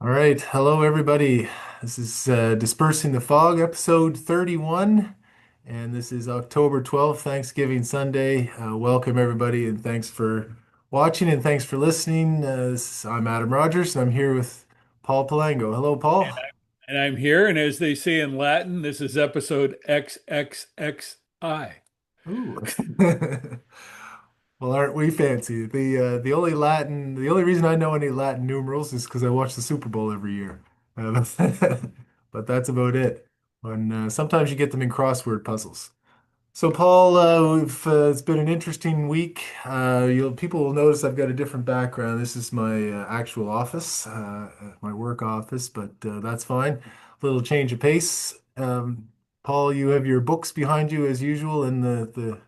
All right. Hello, everybody. This is Dispersing the Fog, episode 31. And this is October 12th, Thanksgiving Sunday. Welcome, everybody, and thanks for watching and thanks for listening. I'm Adam Rogers, and I'm here with Paul Palango. Hello, Paul. And I'm here, and as they say in Latin, this is episode XXXI. Ooh. Well, aren't we fancy? The only reason I know any Latin numerals is because I watch the Super Bowl every year. Uh, but that's about it. And sometimes you get them in crossword puzzles. So, Paul, it's been an interesting week. People will notice I've got a different background. This is my actual office, my work office, but that's fine. A little change of pace. Paul, you have your books behind you as usual, and the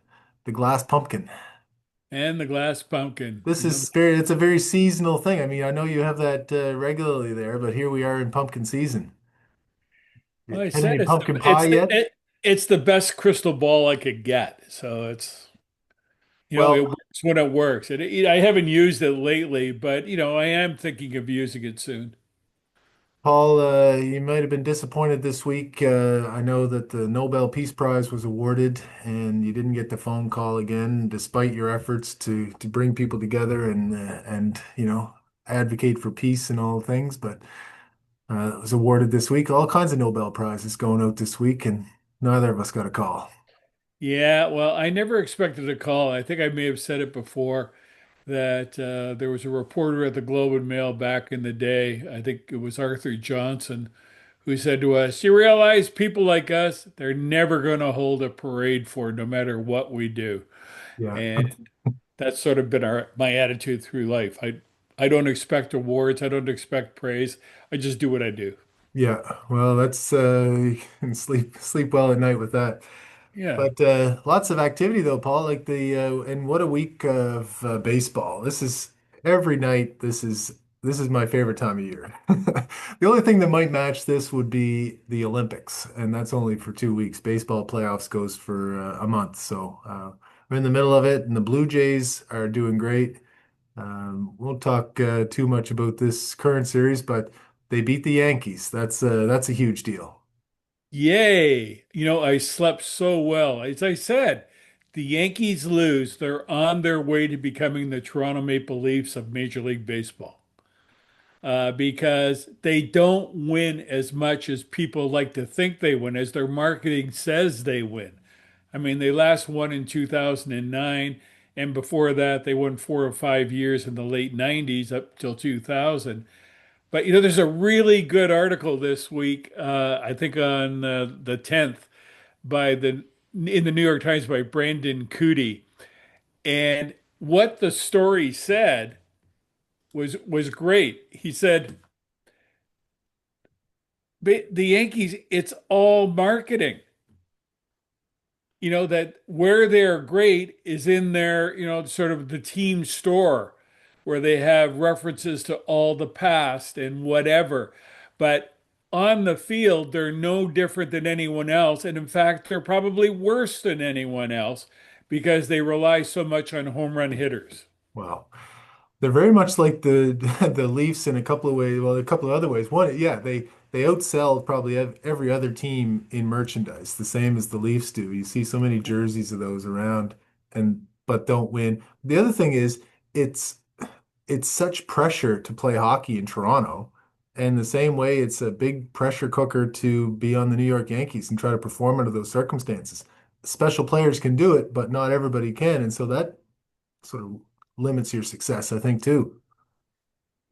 glass pumpkin. And the glass pumpkin. It's a very seasonal thing. I mean, I know you have that regularly there, but here we are in pumpkin season. Well, I Had said any pumpkin pie it's yet? it's the best crystal ball I could get. So Well, it works when it works. I haven't used it lately, but I am thinking of using it soon. Paul, you might have been disappointed this week. I know that the Nobel Peace Prize was awarded, and you didn't get the phone call again, despite your efforts to bring people together and advocate for peace and all things. But it was awarded this week. All kinds of Nobel Prizes going out this week, and neither of us got a call. Yeah, well, I never expected a call. I think I may have said it before that there was a reporter at the Globe and Mail back in the day. I think it was Arthur Johnson who said to us, "You realize people like us, they're never going to hold a parade for no matter what we do." Yeah. And that's sort of been my attitude through life. I don't expect awards, I don't expect praise. I just do what I do. Yeah. Well, that's you can sleep well at night with that. Yeah. But lots of activity though, Paul. And what a week of baseball. This is every night. This is my favorite time of year. The only thing that might match this would be the Olympics, and that's only for 2 weeks. Baseball playoffs goes for a month, so we're in the middle of it, and the Blue Jays are doing great. Won't talk too much about this current series, but they beat the Yankees. That's a huge deal. Yay. I slept so well. As I said, the Yankees lose. They're on their way to becoming the Toronto Maple Leafs of Major League Baseball. Because they don't win as much as people like to think they win, as their marketing says they win. I mean, they last won in 2009, and before that, they won 4 or 5 years in the late 90s up till 2000. But there's a really good article this week, I think on the 10th, by the in the New York Times by Brandon Cootie, and what the story said was great. He said the Yankees, it's all marketing. That where they're great is in their, sort of the team store where they have references to all the past and whatever. But on the field, they're no different than anyone else. And in fact, they're probably worse than anyone else because they rely so much on home run hitters. Wow. They're very much like the the Leafs in a couple of ways. Well, a couple of other ways. One, yeah, they outsell probably every other team in merchandise, the same as the Leafs do. You see so many jerseys of those around, and but don't win. The other thing is it's it's such pressure to play hockey in Toronto, and the same way it's a big pressure cooker to be on the New York Yankees and try to perform under those circumstances. Special players can do it, but not everybody can, and so that sort of limits your success, I think, too.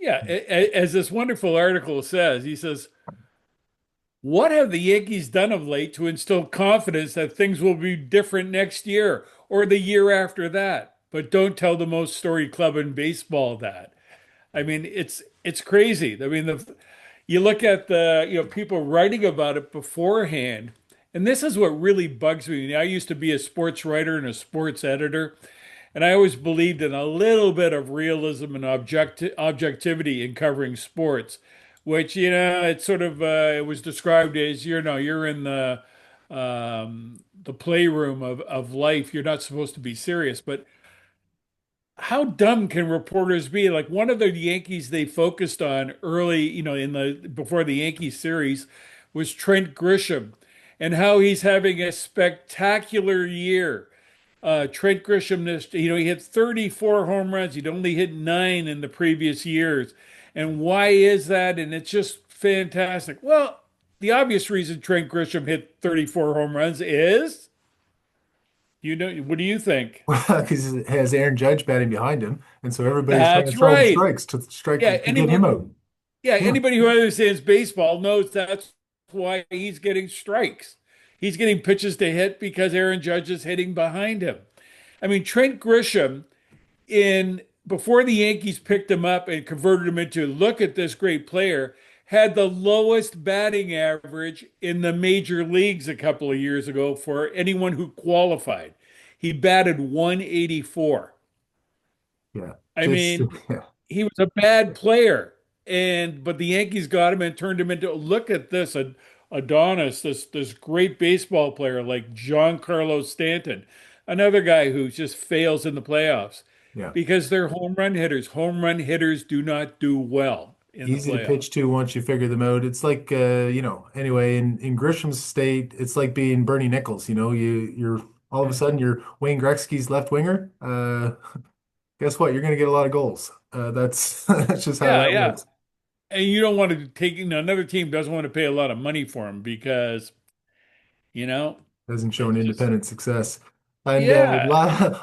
Yeah, as this wonderful article says, he says, what have the Yankees done of late to instill confidence that things will be different next year or the year after that? But don't tell the most storied club in baseball that. I mean, it's crazy. I mean, you look at the people writing about it beforehand, and this is what really bugs me. I used to be a sports writer and a sports editor, and I always believed in a little bit of realism and objectivity in covering sports, which, it's sort of it was described as, you're in the playroom of life. You're not supposed to be serious. But how dumb can reporters be? Like one of the Yankees they focused on early, in the before the Yankees series was Trent Grisham and how he's having a spectacular year. Trent Grisham, he hit 34 home runs. He'd only hit nine in the previous years. And why is that? And it's just fantastic. Well, the obvious reason Trent Grisham hit 34 home runs is, what do you think? Because it has Aaron Judge batting behind him, and so everybody's trying to That's throw him right. strikes to strike Yeah, to get him out. Yeah, anybody who understands baseball knows that's why he's getting strikes. He's getting pitches to hit because Aaron Judge is hitting behind him. I mean, Trent Grisham in before the Yankees picked him up and converted him into look at this great player, had the lowest batting average in the major leagues a couple of years ago for anyone who qualified. He batted 184. yeah, I just mean, yeah, he was a bad player, and but the Yankees got him and turned him into look at this Adonis, this great baseball player like Giancarlo Stanton, another guy who just fails in the playoffs yeah. because they're home run hitters. Home run hitters do not do well in the Easy to playoffs. pitch to once you figure them out. It's like anyway, in Grisham's state, it's like being Bernie Nichols. You're all of a Yeah, sudden you're Wayne Gretzky's left winger. Guess what? You're going to get a lot of goals. That's that's just how yeah, that yeah. works. And you don't want to take, another team doesn't want to pay a lot of money for him because, you know, Hasn't shown it's just, independent success. And yeah,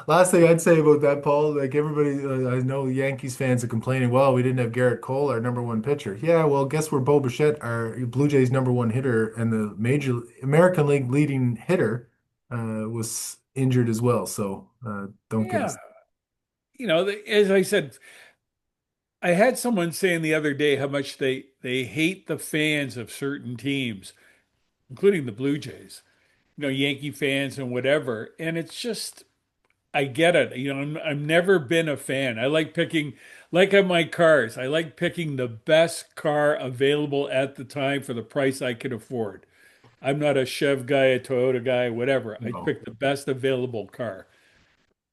last thing I'd say about that, Paul, like everybody, I know Yankees fans are complaining, well, we didn't have Garrett Cole, our number one pitcher. Yeah, well, guess where Bo Bichette, our Blue Jays number one hitter and the major American League leading hitter, was injured as well. So don't get yeah. us. As I said, I had someone saying the other day how much they hate the fans of certain teams, including the Blue Jays, Yankee fans and whatever. And it's just, I get it. I've never been a fan. I like picking, like on my cars, I like picking the best car available at the time for the price I can afford. I'm not a Chev guy, a Toyota guy, whatever. I No. pick the best available car.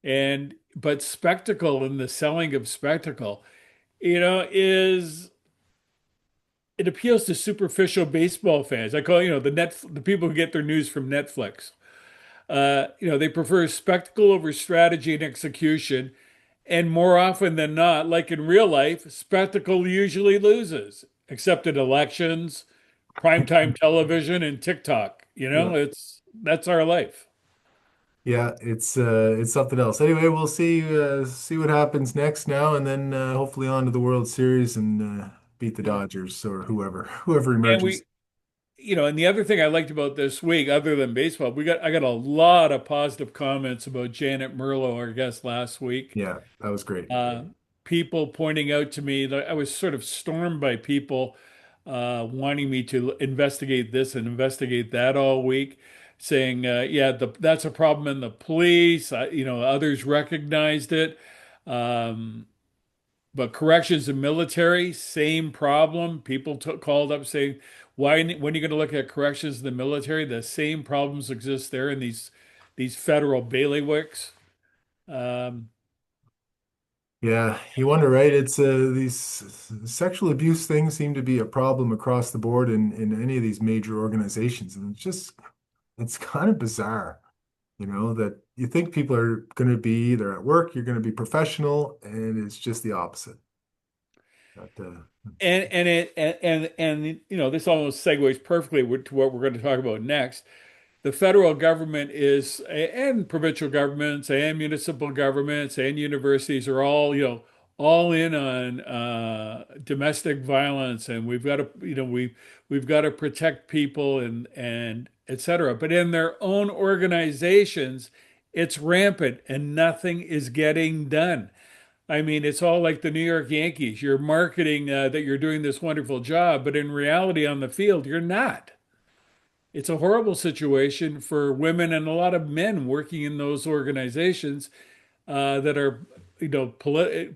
But spectacle and the selling of spectacle, is it appeals to superficial baseball fans. I call, the people who get their news from Netflix. They prefer spectacle over strategy and execution. And more often than not, like in real life, spectacle usually loses, except in elections, primetime television, and TikTok. Yeah. That's our life. Yeah, it's something else. Anyway, we'll see what happens next now, and then hopefully on to the World Series and beat the Yeah. Dodgers or whoever And emerges. and the other thing I liked about this week, other than baseball, I got a lot of positive comments about Janet Merlo, our guest last week. Yeah, that was great. Uh, People pointing out to me that I was sort of stormed by people wanting me to investigate this and investigate that all week, saying, "Yeah, that's a problem in the police." Others recognized it. Um, but corrections and military, same problem. People called up saying, "Why? When are you going to look at corrections in the military? The same problems exist there in these federal bailiwicks." Um, Yeah, you wonder, right? It's these sexual abuse things seem to be a problem across the board in any of these major organizations, and it's kind of bizarre, that you think people are going to be either at work, you're going to be professional, and it's just the opposite. But, this almost segues perfectly to what we're going to talk about next. The federal government and provincial governments and municipal governments and universities are all in on domestic violence, and we've got to, we've got to protect people and et cetera. But in their own organizations, it's rampant and nothing is getting done. I mean, it's all like the New York Yankees. You're marketing that you're doing this wonderful job, but in reality, on the field, you're not. It's a horrible situation for women and a lot of men working in those organizations that are,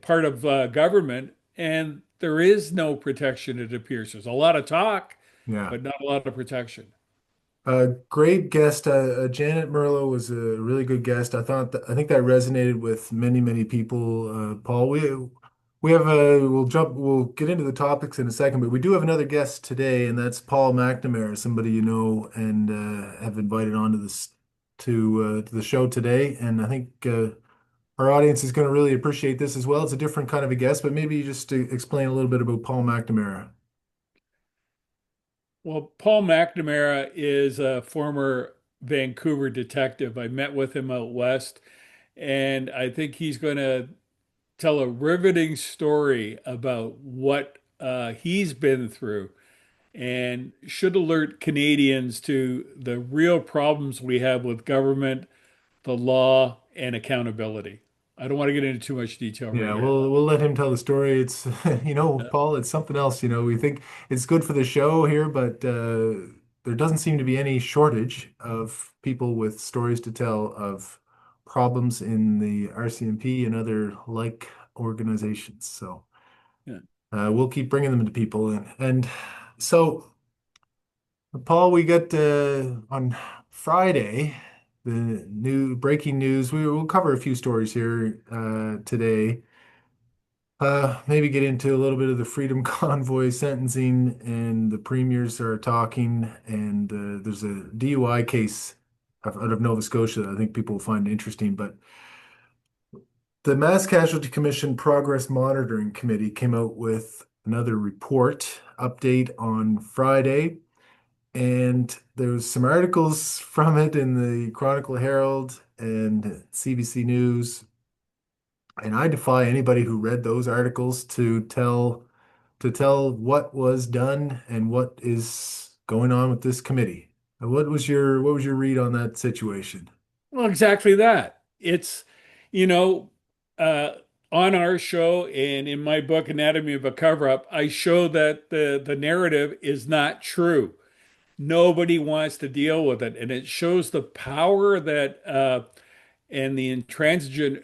part of government, and there is no protection. It appears there's a lot of talk, yeah. but not a lot of protection. Great guest. Janet Merlo was a really good guest. I think that resonated with many people. Paul, we have we'll get into the topics in a second, but we do have another guest today, and that's Paul McNamara, somebody you know and have invited onto this to the show today. And I think our audience is going to really appreciate this as well. It's a different kind of a guest, but maybe just to explain a little bit about Paul McNamara. Well, Paul McNamara is a former Vancouver detective. I met with him out west, and I think he's going to tell a riveting story about what he's been through and should alert Canadians to the real problems we have with government, the law, and accountability. I don't want to get into too much detail right Yeah, here. we'll let him tell the story. It's Paul, it's something else. We think it's good for the show here, but there doesn't seem to be any shortage of people with stories to tell of problems in the RCMP and other like organizations. So Yeah. we'll keep bringing them to people. And so, Paul, we got on Friday the new breaking news. We'll cover a few stories here today. Maybe get into a little bit of the Freedom Convoy sentencing, and the premiers are talking, and there's a DUI case out of Nova Scotia that I think people will find interesting. But the Mass Casualty Commission Progress Monitoring Committee came out with another report update on Friday, and there was some articles from it in the Chronicle Herald and CBC News. And I defy anybody who read those articles to tell what was done and what is going on with this committee. What was your read on that situation? Well, exactly that. It's, you know, uh, on our show and in my book, Anatomy of a Cover-Up, I show that the narrative is not true. Nobody wants to deal with it, and it shows the power that and the intransigence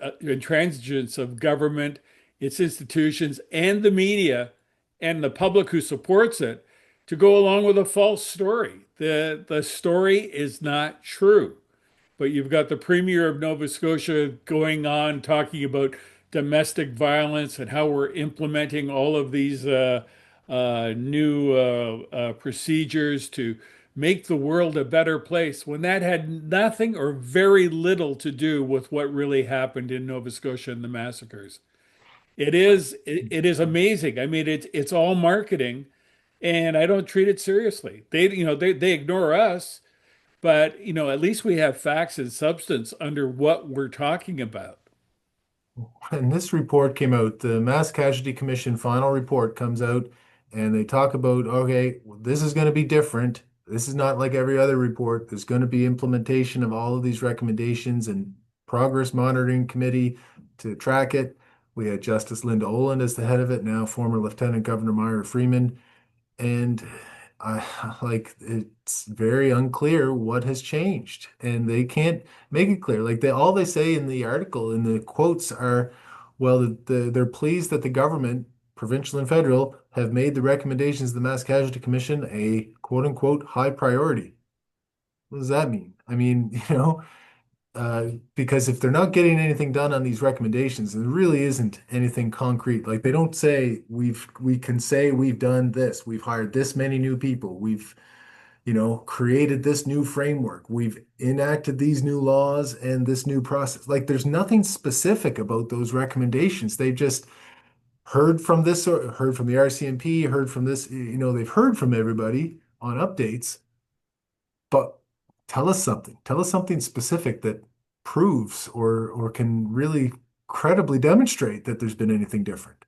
of government, its institutions, and the media, and the public who supports it to go along with a false story. The story is not true. But you've got the Premier of Nova Scotia going on talking about domestic violence and how we're implementing all of these new procedures to make the world a better place when that had nothing or very little to do with what really happened in Nova Scotia and the massacres. It is amazing. I mean, it's all marketing, and I don't treat it seriously. They ignore us, but at least we have facts and substance under what we're talking about. When this report came out, the Mass Casualty Commission final report comes out, and they talk about, okay, well, this is going to be different. This is not like every other report. There's going to be implementation of all of these recommendations and progress monitoring committee to track it. We had Justice Linda Oland as the head of it, now former Lieutenant Governor Myra Freeman. And I like it's very unclear what has changed, and they can't make it clear. Like all they say in the article in the quotes are, well, they're pleased that the government, provincial and federal, have made the recommendations of the Mass Casualty Commission a quote unquote high priority. What does that mean? I mean, because if they're not getting anything done on these recommendations, there really isn't anything concrete. Like they don't say we can say we've done this, we've hired this many new people, we've created this new framework, we've enacted these new laws and this new process. Like there's nothing specific about those recommendations. They've just heard from this or heard from the RCMP, heard from this, they've heard from everybody on updates, but tell us something. Tell us something specific that proves or can really credibly demonstrate that there's been anything different.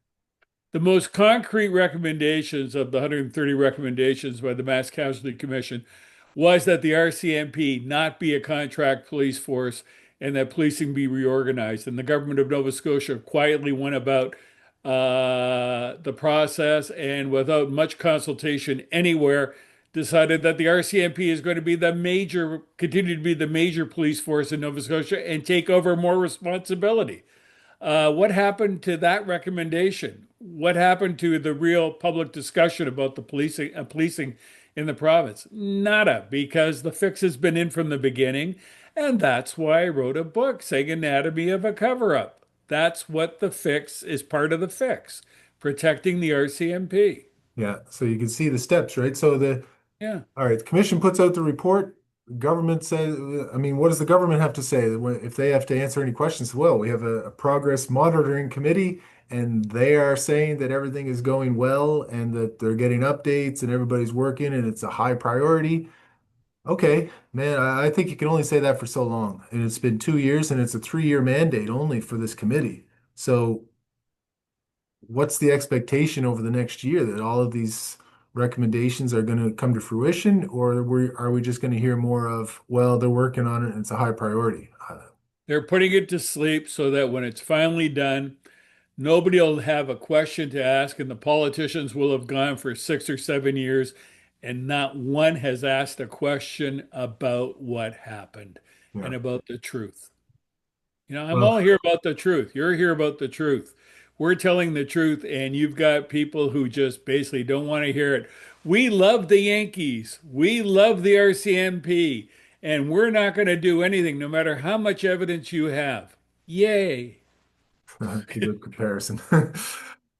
The most concrete recommendations of the 130 recommendations by the Mass Casualty Commission was that the RCMP not be a contract police force and that policing be reorganized. And the government of Nova Scotia quietly went about the process and without much consultation anywhere decided that the RCMP is going to be continue to be the major police force in Nova Scotia and take over more responsibility. What happened to that recommendation? What happened to the real public discussion about the policing in the province? Nada, because the fix has been in from the beginning. And that's why I wrote a book saying Anatomy of a Cover-Up. That's what the fix is, part of the fix, protecting the RCMP. Yeah, so you can see the steps, right? So Yeah. all right, the commission puts out the report. Government says, I mean, what does the government have to say? If they have to answer any questions, well, we have a progress monitoring committee, and they are saying that everything is going well and that they're getting updates and everybody's working and it's a high priority. Okay, man, I think you can only say that for so long. And it's been 2 years and it's a 3-year mandate only for this committee. So what's the expectation over the next year that all of these recommendations are going to come to fruition, or are we just going to hear more of, well, they're working on it and it's a high priority? They're putting it to sleep so that when it's finally done, nobody will have a question to ask, and the politicians will have gone for 6 or 7 years, and not one has asked a question about what happened Yeah. and about the truth. I'm Well, all here about the truth. You're here about the truth. We're telling the truth, and you've got people who just basically don't want to hear it. We love the Yankees. We love the RCMP, and we're not going to do anything, no matter how much evidence you have. Yay. that's a good comparison.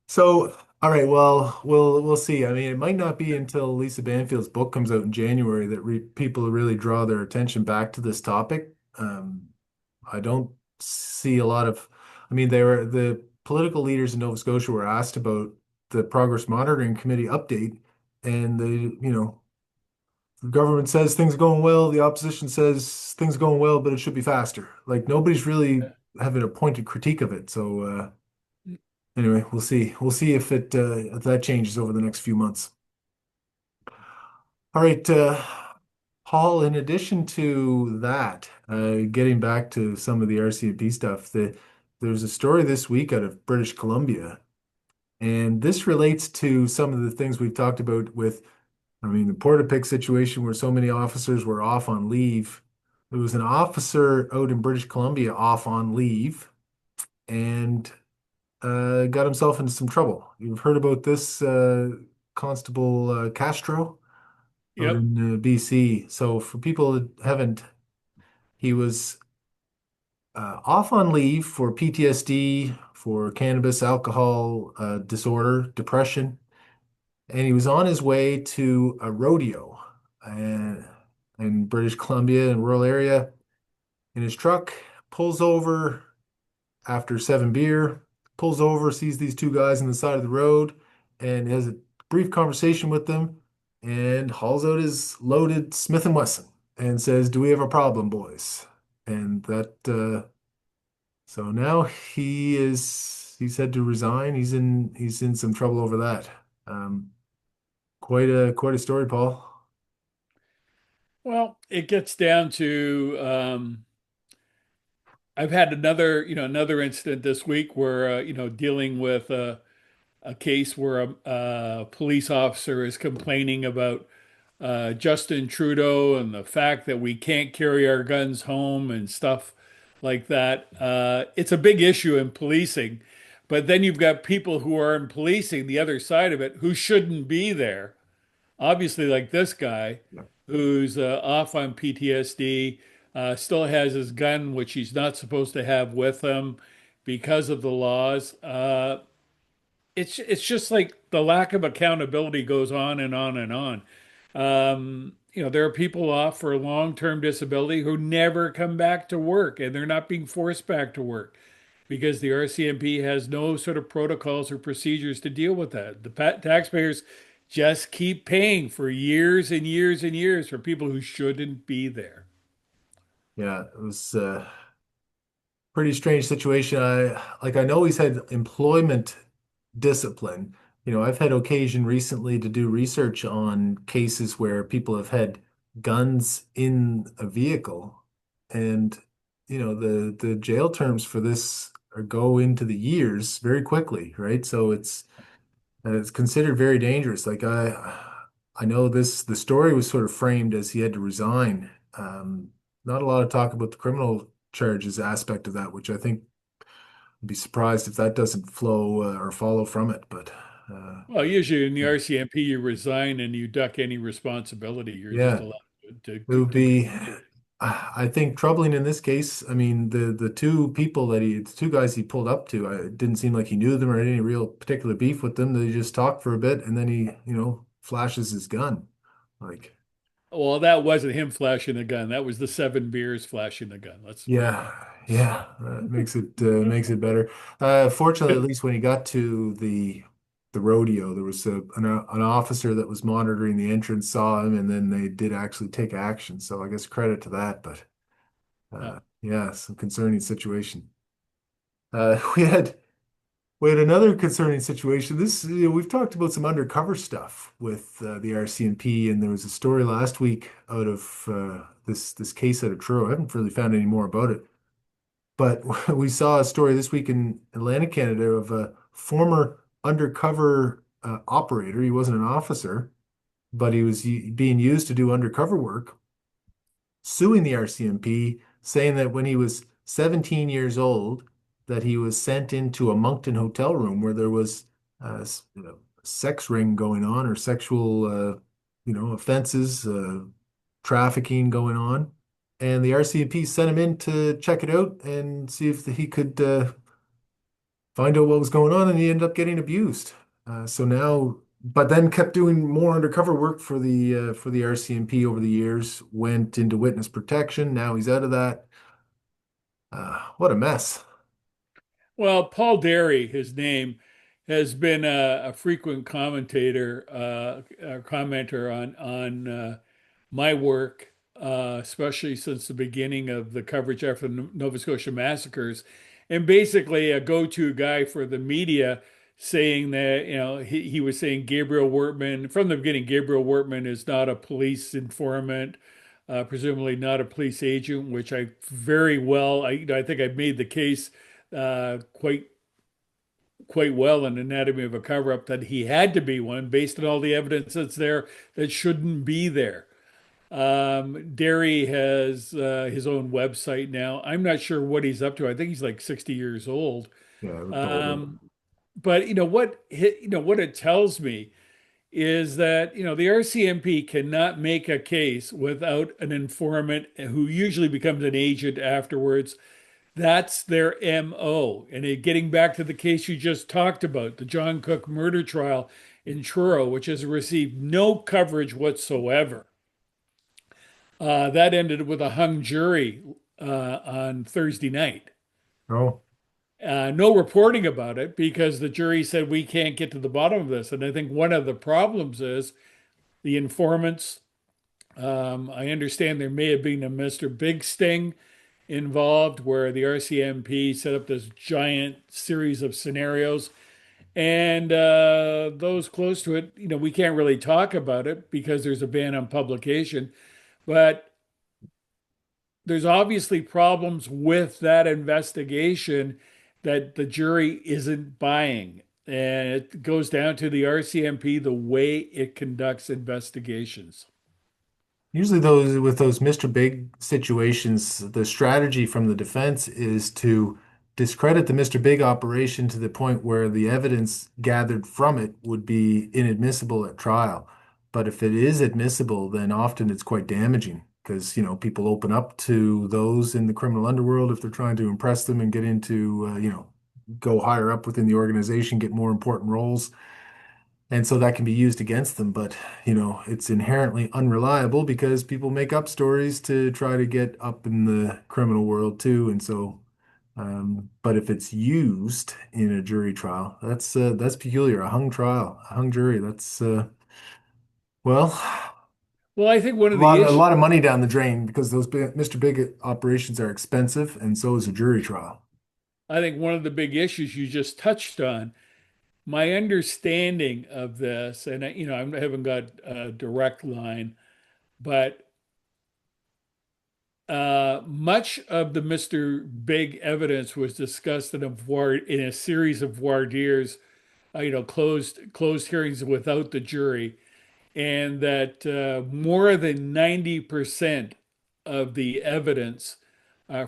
So, all right, well, we'll see. I mean, it might not be until Lisa Banfield's book comes out in January that re people really draw their attention back to this topic. I don't see a lot of, I mean, the political leaders in Nova Scotia were asked about the Progress Monitoring Committee update, and the government says things are going well, the opposition says things are going well, but it should be faster. Like nobody's really having a pointed critique of it. So anyway, we'll see. We'll see if that changes over the next few months. All right, Paul, in addition to that, getting back to some of the RCMP stuff, there's a story this week out of British Columbia, and this relates to some of the things we've talked about with, I mean, the Portapic situation where so many officers were off on leave. There was an officer out in British Columbia off on leave and got himself into some trouble. You've heard about this, Constable Castro out Yep. in BC. So for people that haven't, he was off on leave for PTSD, for cannabis, alcohol disorder, depression, and he was on his way to a rodeo uh, in British Columbia in rural area. In his truck, pulls over after 7 beer, pulls over, sees these two guys on the side of the road, and has a brief conversation with them, and hauls out his loaded Smith& and Wesson and says, "Do we have a problem, boys?" And so now he's had to resign. He's in some trouble over that. Um, quite a story, Paul. Well, it gets down to I've had another incident this week where dealing with a case where a police officer is complaining about Justin Trudeau and the fact that we can't carry our guns home and stuff like that. It's a big issue in policing, but then you've got people who are in policing, the other side of it, who shouldn't be there. Obviously, like this guy Yeah. who's off on PTSD, still has his gun, which he's not supposed to have with him because of the laws. It's just like the lack of accountability goes on and on and on. There are people off for long-term disability who never come back to work, and they're not being forced back to work because the RCMP has no sort of protocols or procedures to deal with that. The taxpayers just keep paying for years and years and years for people who shouldn't be there. Yeah, it was pretty strange situation. I know he's had employment discipline. I've had occasion recently to do research on cases where people have had guns in a vehicle, and the jail terms for this go into the years very quickly, right? So it's considered very dangerous. Like I know the story was sort of framed as he had to resign. Not a lot of talk about the criminal charges aspect of that, which I think I'd be surprised if that doesn't flow or follow from it. But Well, usually in the RCMP, you resign and you duck any responsibility. You're just Yeah, allowed it would to be, I think, troubling in this case. I mean, the two people the two guys he pulled up to, it didn't seem like he knew them or had any real particular beef with them. They just talked for a bit, and then he, flashes his gun. Like, Well, that wasn't him flashing a gun. That was the 7 beers flashing the gun. Let's yeah, yeah, makes it better. Fortunately, at least when he got to the rodeo, there was an officer that was monitoring the entrance, saw him, and then they did actually take action. So I guess credit to that, but. uh, Yeah, some concerning situation. We had another concerning situation. We've talked about some undercover stuff with the RCMP, and there was a story last week out of this case out of Truro. I haven't really found any more about it, but we saw a story this week in Atlantic Canada of a former undercover operator. He wasn't an officer, but he was being used to do undercover work, suing the RCMP, saying that when he was 17 years old, that he was sent into a Moncton hotel room where there was a sex ring going on or sexual, offenses, trafficking going on. And the RCMP sent him in to check it out and see if he could find out what was going on, and he ended up getting abused. So now, but then kept doing more undercover work for the RCMP over the years. Went into witness protection. Now he's out of that. What a mess. well, Paul Derry, his name, has been a frequent commenter on my work, especially since the beginning of the coverage after the Nova Scotia massacres, and basically a go-to guy for the media, saying that he was saying Gabriel Wortman from the beginning. Gabriel Wortman is not a police informant. Presumably not a police agent, which I very well, I think I've made the case quite well in Anatomy of a Cover-Up that he had to be one based on all the evidence that's there that shouldn't be there. Derry has his own website now. I'm not sure what he's up to. I think he's like 60 years old. Yeah, it looked older. Um, but what it tells me is that the RCMP cannot make a case without an informant who usually becomes an agent afterwards. That's their MO. And getting back to the case you just talked about, the John Cook murder trial in Truro, which has received no coverage whatsoever. That ended with a hung jury on Thursday night. Oh, No reporting about it because the jury said we can't get to the bottom of this. And I think one of the problems is the informants. I understand there may have been a Mr. Big Sting involved where the RCMP set up this giant series of scenarios. And those close to it, we can't really talk about it because there's a ban on publication. But there's obviously problems with that investigation that the jury isn't buying. And it goes down to the RCMP, the way it conducts investigations. usually those with those Mr. Big situations, the strategy from the defense is to discredit the Mr. Big operation to the point where the evidence gathered from it would be inadmissible at trial. But if it is admissible, then often it's quite damaging because, people open up to those in the criminal underworld if they're trying to impress them and get into, go higher up within the organization, get more important roles. And so that can be used against them, but it's inherently unreliable because people make up stories to try to get up in the criminal world too. And so, but if it's used in a jury trial, that's peculiar. A hung trial, a hung jury, that's well, Well, I think one a of the lot a issues, lot of money down the drain because those Mr. Big operations are expensive, and so is a jury trial. I think one of the big issues you just touched on, my understanding of this, and I haven't got a direct line, but much of the Mr. Big evidence was discussed in a series of voir dires, closed hearings without the jury, and that more than 90% of the evidence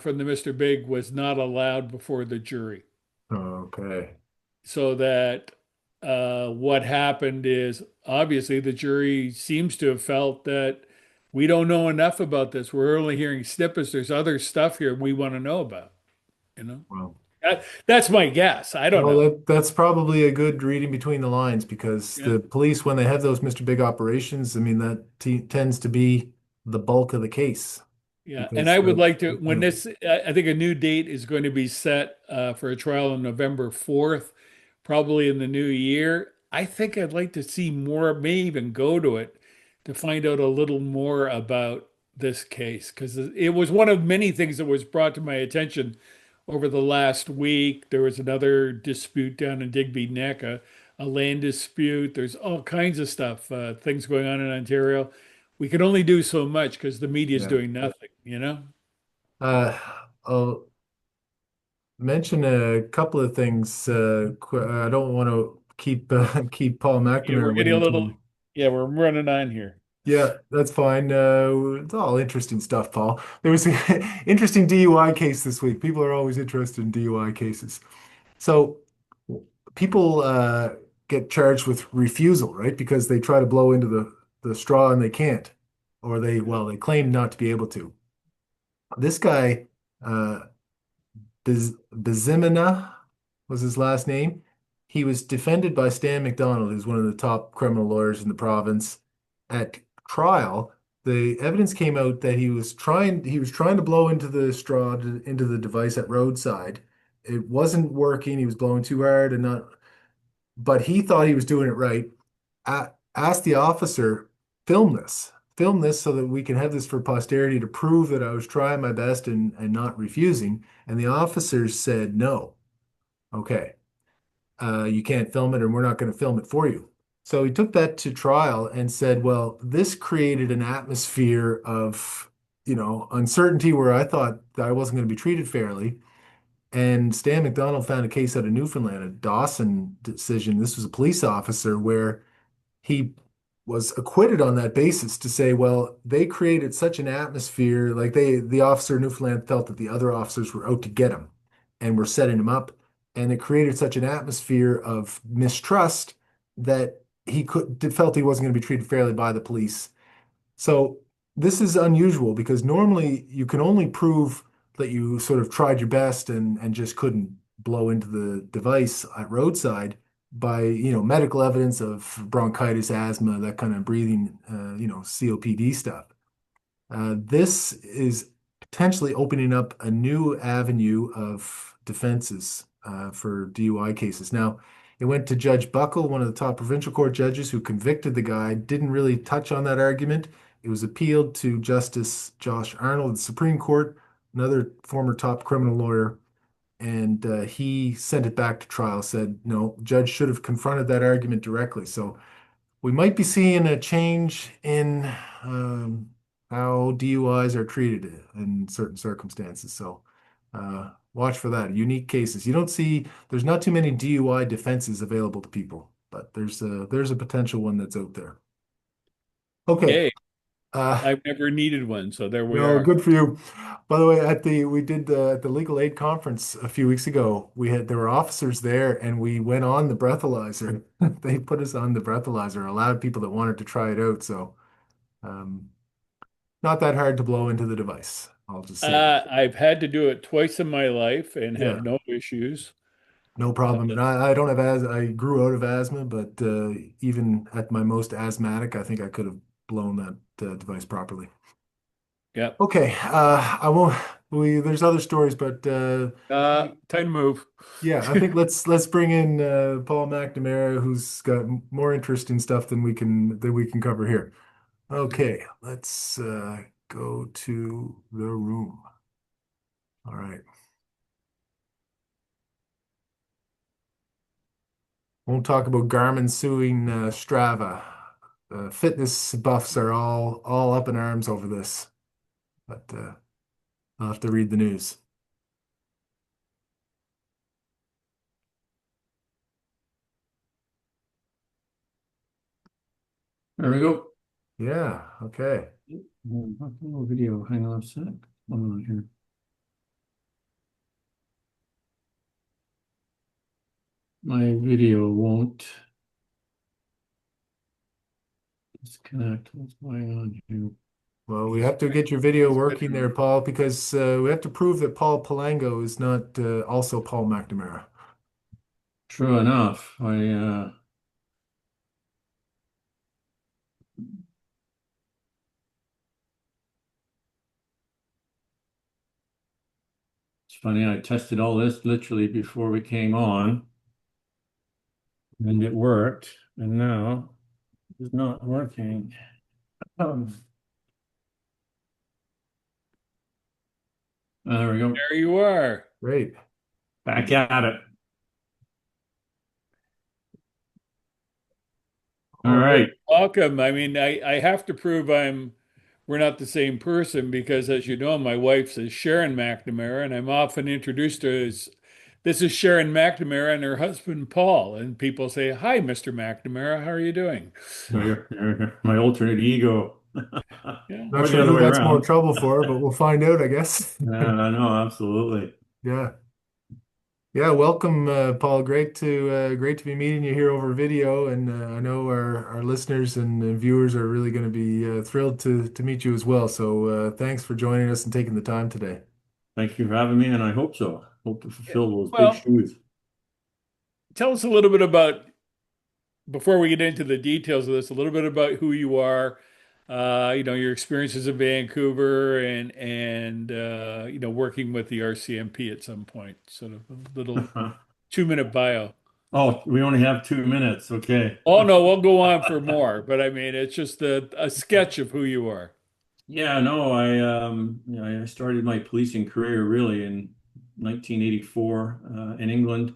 from the Mr. Big was not allowed before the jury. Okay. So that what happened is obviously the jury seems to have felt that we don't know enough about this. We're only hearing snippets. There's other stuff here we want to know about, you know? Well, That's my guess. I don't well, know. that's probably a good reading between the lines because Yeah. the police, when they have those Mr. Big operations, I mean, that t tends to be the bulk of the case Yeah, and because I would like to, you when know, this, I think a new date is going to be set for a trial on November 4th, probably in the new year. I think I'd like to see more, may even go to it to find out a little more about this case because it was one of many things that was brought to my attention over the last week. There was another dispute down in Digby Neck, a land dispute. There's all kinds of stuff, things going on in Ontario. We can only do so much because the media is yeah. doing nothing, you know? I'll mention a couple of things. I don't want to keep keep Paul Yeah, we're McNamara getting a waiting too little, long. yeah, we're running on here. Yeah, that's fine. It's all interesting stuff, Paul. There was an interesting DUI case this week. People are always interested in DUI cases. So people get charged with refusal, right? Because they try to blow into the straw and they can't, or they claim not to be able to. This guy, uh, Bizimana was his last name. He was defended by Stan McDonald, who's one of the top criminal lawyers in the province. At trial, the evidence came out that he was trying to blow into the straw into the device at roadside. It wasn't working. He was blowing too hard and not, but he thought he was doing it right. Asked the officer, film this so that we can have this for posterity to prove that I was trying my best and not refusing. And the officers said, no, okay, you can't film it and we're not going to film it for you. So he took that to trial and said, well, this created an atmosphere of, uncertainty where I thought that I wasn't going to be treated fairly. And Stan McDonald found a case out of Newfoundland, a Dawson decision. This was a police officer where he was acquitted on that basis to say, well, they created such an atmosphere, like the officer in Newfoundland felt that the other officers were out to get him and were setting him up. And it created such an atmosphere of mistrust that felt he wasn't going to be treated fairly by the police. So this is unusual because normally you can only prove that you sort of tried your best and just couldn't blow into the device at roadside by, medical evidence of bronchitis, asthma, that kind of breathing, COPD stuff. This is potentially opening up a new avenue of defenses for DUI cases. Now, it went to Judge Buckle, one of the top provincial court judges who convicted the guy, didn't really touch on that argument. It was appealed to Justice Josh Arnold of the Supreme Court, another former top criminal lawyer, and he sent it back to trial, said, no, judge should have confronted that argument directly. So we might be seeing a change in how DUIs are treated in certain circumstances. So watch for that. Unique cases. You don't see, there's not too many DUI defenses available to people, but there's a potential one that's out there. Okay. Hey, Uh, I've never needed one, so there we no, are. good for you. By the way, we did the legal aid conference a few weeks ago. There were officers there, and we went on the breathalyzer. They put us on the breathalyzer, allowed people that wanted to try it out. So, um, not that hard to blow into the device. I'll just say that. I've had to do it twice in my life and Yeah, had no issues. no Uh, problem. And I don't have I grew out of asthma, but even at my most asthmatic, I think I could have blown that device properly. yeah. Okay, I won't. There's other stories, but Time to move. yeah, I think let's bring in Paul McNamara, who's got more interesting stuff than we can cover here. Okay, let's go to the room. All right. Won't talk about Garmin suing Strava. Fitness buffs are all up in arms over this, but I'll have to read the news. There we go. Yeah, okay. Little video. Hang on a sec. Hold on here. My video won't Disconnect. What's going on here? Well, we He's have to trying get your video his working there, bedroom. Paul, because we have to prove that Paul Palango is not also Paul McNamara. True enough. It's funny, I tested all this literally before we came on, and it worked, and now it's not working. Um, there we go. There you are. Great. Back at it. All All right. right. Welcome. I mean, I have to prove we're not the same person because, as you know, my wife is Sharon McNamara, and I'm often introduced to her as this is Sharon McNamara and her husband Paul. And people say, "Hi, Mr. McNamara, how are you doing?" So you're my alternate ego. Yeah. Not Or the sure other who way that's more around. trouble for, but we'll find out, I guess. I know, absolutely. Yeah. Yeah, welcome, Paul. Great to be meeting you here over video, and I know our listeners and viewers are really going to be thrilled to meet you as well. So thanks for joining us and taking the time today. Thank you for having me, and I hope so. Hope to fulfill those big Well, shoes. tell us a little bit about before we get into the details of this, a little bit about who you are, your experiences in Vancouver and working with the RCMP at some point. Sort of a little 2 minute bio. Oh, we only have 2 minutes. Okay. Oh no, we'll go on for more, but I mean it's just a sketch of who you are. Yeah, no, I started my policing career really in 1984 in England.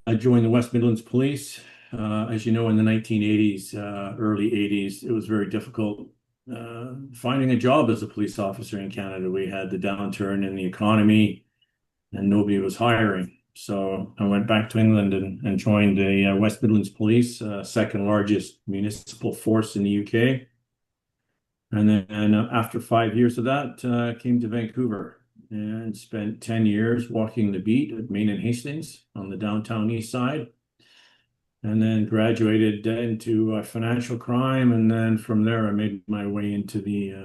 I joined the West Midlands Police. As you know, in the 1980s, early 80s, it was very difficult finding a job as a police officer in Canada. We had the downturn in the economy and nobody was hiring. So I went back to England and joined the West Midlands Police, second largest municipal force in the UK. And then after 5 years of that, came to Vancouver and spent 10 years walking the beat at Main and Hastings on the downtown east side. And then graduated into financial crime. And then from there, I made my way into the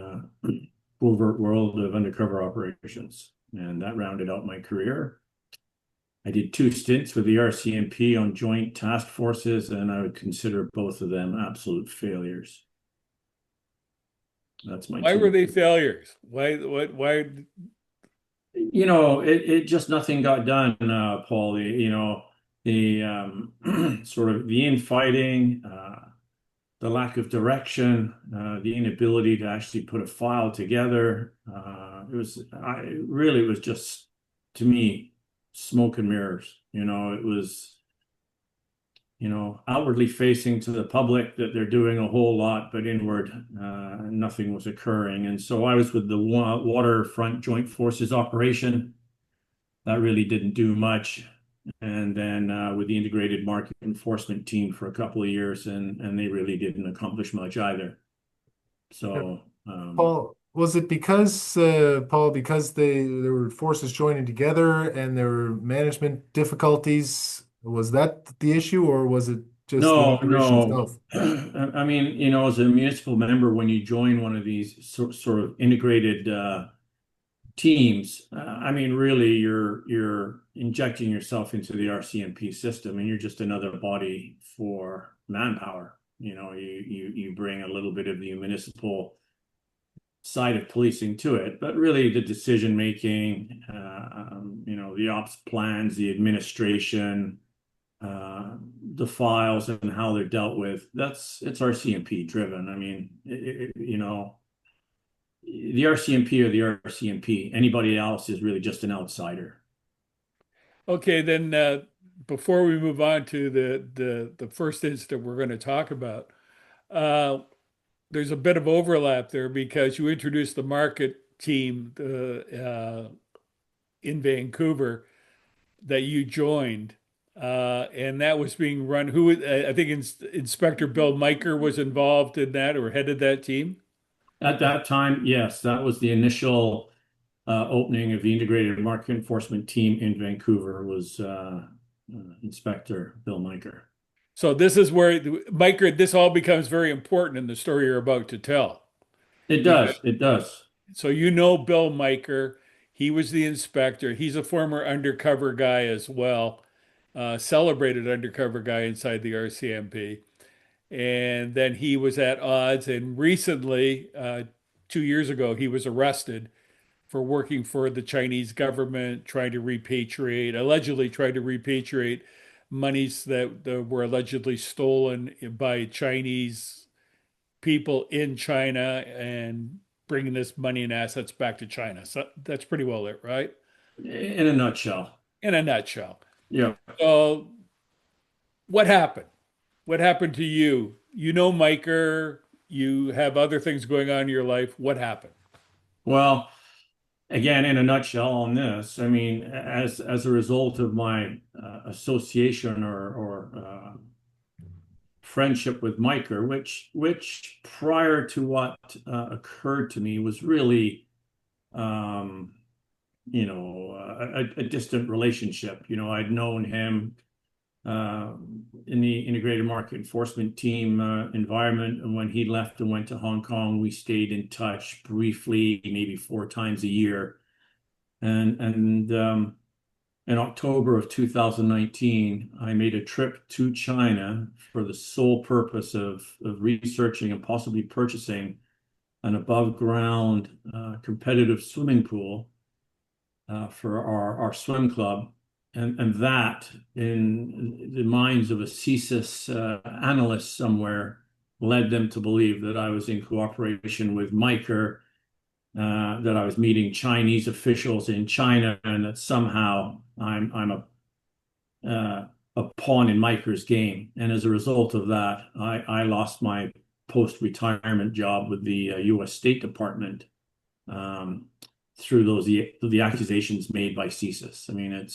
covert world of undercover operations. And that rounded out my career. I did 2 stints with the RCMP on joint task forces, and I would consider both of them absolute failures. That's my Why were two. they failures? Why? It just nothing got done, Paul. The sort of the infighting, the lack of direction, the inability to actually put a file together. It was just to me smoke and mirrors. It was outwardly facing to the public that they're doing a whole lot, but inward, nothing was occurring. And so I was with the Waterfront Joint Forces operation. That really didn't do much. And then with the integrated market enforcement team for a couple of years, and they really didn't accomplish much either. Yeah. So, Paul, was it because Paul, because there were forces joining together and there were management difficulties? Was that the issue, or was it just the no, operation no. itself? I mean, as a municipal member, when you join one of these sort of integrated teams, I mean, really, you're injecting yourself into the RCMP system, and you're just another body for manpower. You bring a little bit of the municipal side of policing to it, but really the decision making, the ops plans, the administration, the files and how they're dealt with. It's RCMP driven. I mean, the RCMP or the RCMP. Anybody else is really just an outsider. Okay, then before we move on to the first incident we're going to talk about, uh, there's a bit of overlap there because you introduced the market team in Vancouver that you joined, and that was being run. I think Inspector Bill Miker was involved in that or headed that team. At that time, yes, that was the initial opening of the integrated market enforcement team in Vancouver was Inspector Bill Miker. So this is where Micah, this all becomes very important in the story you're about to tell. It Because does. It does. so you know Bill Micah, he was the inspector. He's a former undercover guy as well, celebrated undercover guy inside the RCMP. And then he was at odds. And recently, 2 years ago, he was arrested for working for the Chinese government, trying to repatriate, allegedly tried to repatriate monies that were allegedly stolen by Chinese people in China and bringing this money and assets back to China. So that's pretty well it, right? In a nutshell. In a nutshell. Yeah. So what happened? What happened to you? You know, Micah, you have other things going on in your life. What happened? Well, again, in a nutshell on this, I mean, as a result of my association or friendship with Micah, which prior to what occurred to me was really um, a distant relationship. I'd known him uh, in the integrated market enforcement team environment. And when he left and went to Hong Kong, we stayed in touch briefly, maybe 4 times a year. And in October of 2019, I made a trip to China for the sole purpose of researching and possibly purchasing an above ground competitive swimming pool for our swim club. And that, in the minds of a CSIS analyst somewhere, led them to believe that I was in cooperation with Micah, that I was meeting Chinese officials in China, and that somehow I'm a pawn in Micah's game. And as a result of that, I lost my post-retirement job with the U.S. State Department um, through the accusations made by CSIS. I mean,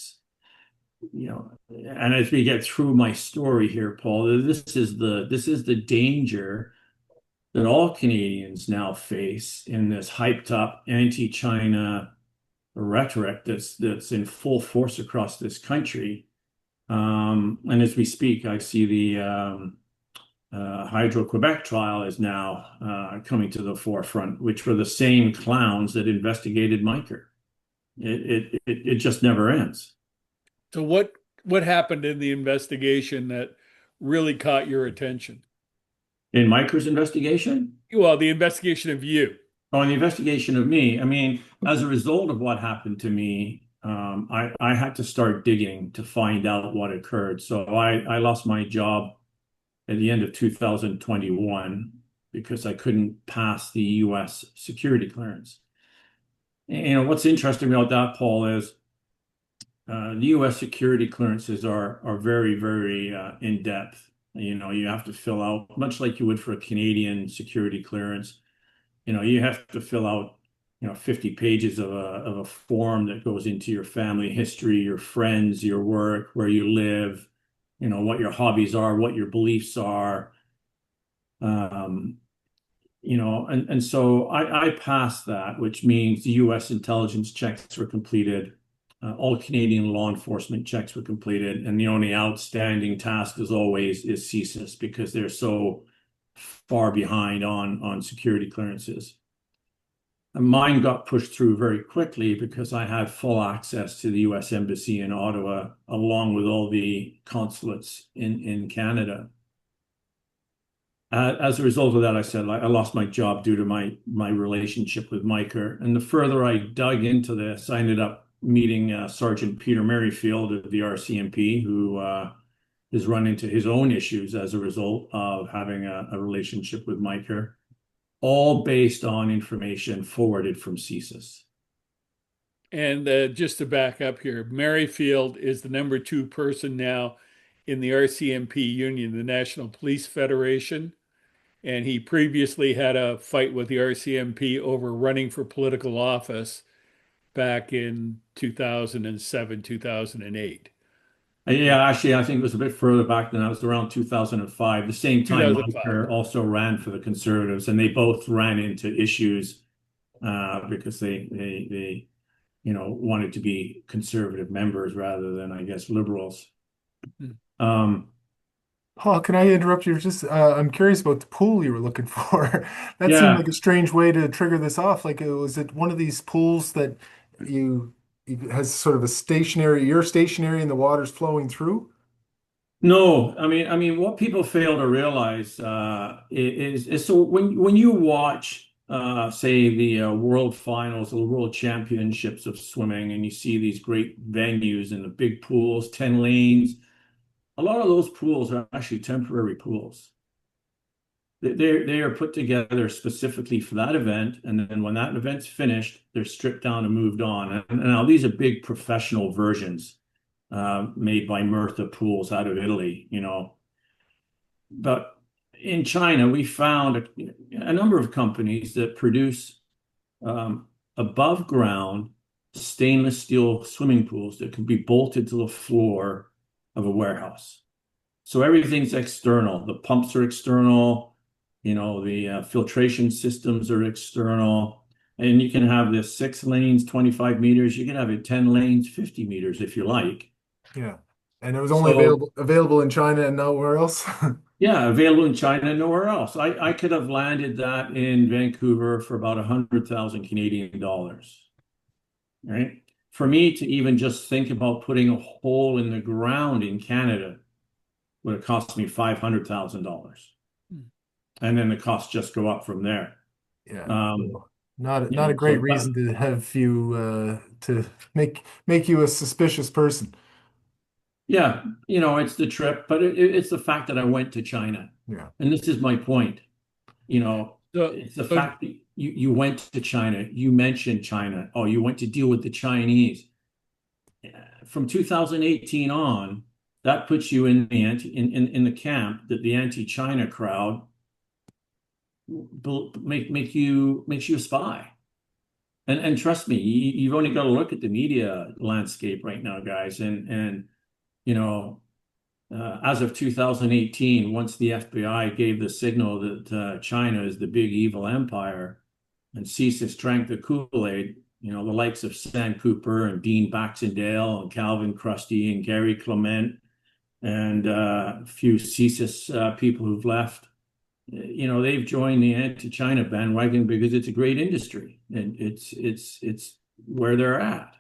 and as we get through my story here, Paul, this is the danger that all Canadians now face in this hyped up anti-China rhetoric that's in full force across this country. And as we speak, I see the Hydro-Quebec trial is now coming to the forefront, which were the same clowns that investigated Micah. It just never ends. So what happened in the investigation that really caught your attention? In Micah's investigation? Well, the investigation of you. On the investigation of me, I mean, as a result of what happened to me, I had to start digging to find out what occurred. So I lost my job at the end of 2021 because I couldn't pass the US security clearance. And, what's interesting about that, Paul, is the US security clearances are very, very in depth. You have to fill out, much like you would for a Canadian security clearance, you have to fill out 50 pages of a form that goes into your family history, your friends, your work, where you live, what your hobbies are, what your beliefs are. um, and so I passed that, which means the US intelligence checks were completed. All Canadian law enforcement checks were completed, and the only outstanding task, as always, is CSIS because they're so far behind on security clearances. And mine got pushed through very quickly because I had full access to the US Embassy in Ottawa, along with all the consulates in Canada. As a result of that, I said I lost my job due to my relationship with Micah. And the further I dug into this, I ended up meeting Sergeant Peter Merrifield of the RCMP, who has run into his own issues as a result of having a relationship with Micah, all based on information forwarded from CSIS. And just to back up here, Merrifield is the number two person now in the RCMP union, the National Police Federation. And he previously had a fight with the RCMP over running for political office back in 2007, 2008. Yeah, actually, I think it was a bit further back than that. It was around 2005. The same time, 2005. Micah also ran for the Conservatives, and they both ran into issues because they wanted to be conservative members rather than, I guess, liberals. Hmm. Um, Paul, can I interrupt you? Just, I'm curious about the pool you were looking for. That seemed Yeah. like a strange way to trigger this off. Like, was it one of these pools that you, you has sort of a stationary, you're stationary and the water's flowing through? No, I mean, what people fail to realize is so when you watch, say, the World Finals or the World Championships of swimming, and you see these great venues and the big pools, 10 lanes, a lot of those pools are actually temporary pools. They are put together specifically for that event, and then when that event's finished, they're stripped down and moved on. And now these are big professional versions made by Murtha Pools out of Italy, you know. But in China, we found a number of companies that produce above ground stainless steel swimming pools that can be bolted to the floor of a warehouse. So everything's external. The pumps are external, you know, the filtration systems are external. And you can have this 6 lanes, 25 meters. You can have it 10 lanes, 50 meters if you like. Yeah. And it was only So available in China and nowhere else. yeah, available in China, nowhere else. I could have landed that in Vancouver for about 100,000 Canadian dollars, right? For me to even just think about putting a hole in the ground in Canada would have cost me $500,000. And then the costs just go up from there. Yeah. Um, Well, not a great so that, reason to have you to make you a suspicious person. yeah, it's the trip, but it's the fact that I went to China. Yeah. And this is my point. So, It's the so fact that you went to China, you mentioned China. Oh, you went to deal with the Chinese. From 2018 on, that puts you in the in the camp that the anti-China crowd makes you a spy. And trust me, you've only got to look at the media landscape right now, guys. And you know, as of 2018, once the FBI gave the signal that China is the big evil empire, and CSIS drank the Kool-Aid, the likes of Sam Cooper and Dean Baxendale and Calvin Krusty and Gary Clement and a few CSIS people who've left, they've joined the anti-China bandwagon because it's a great industry and it's where they're at.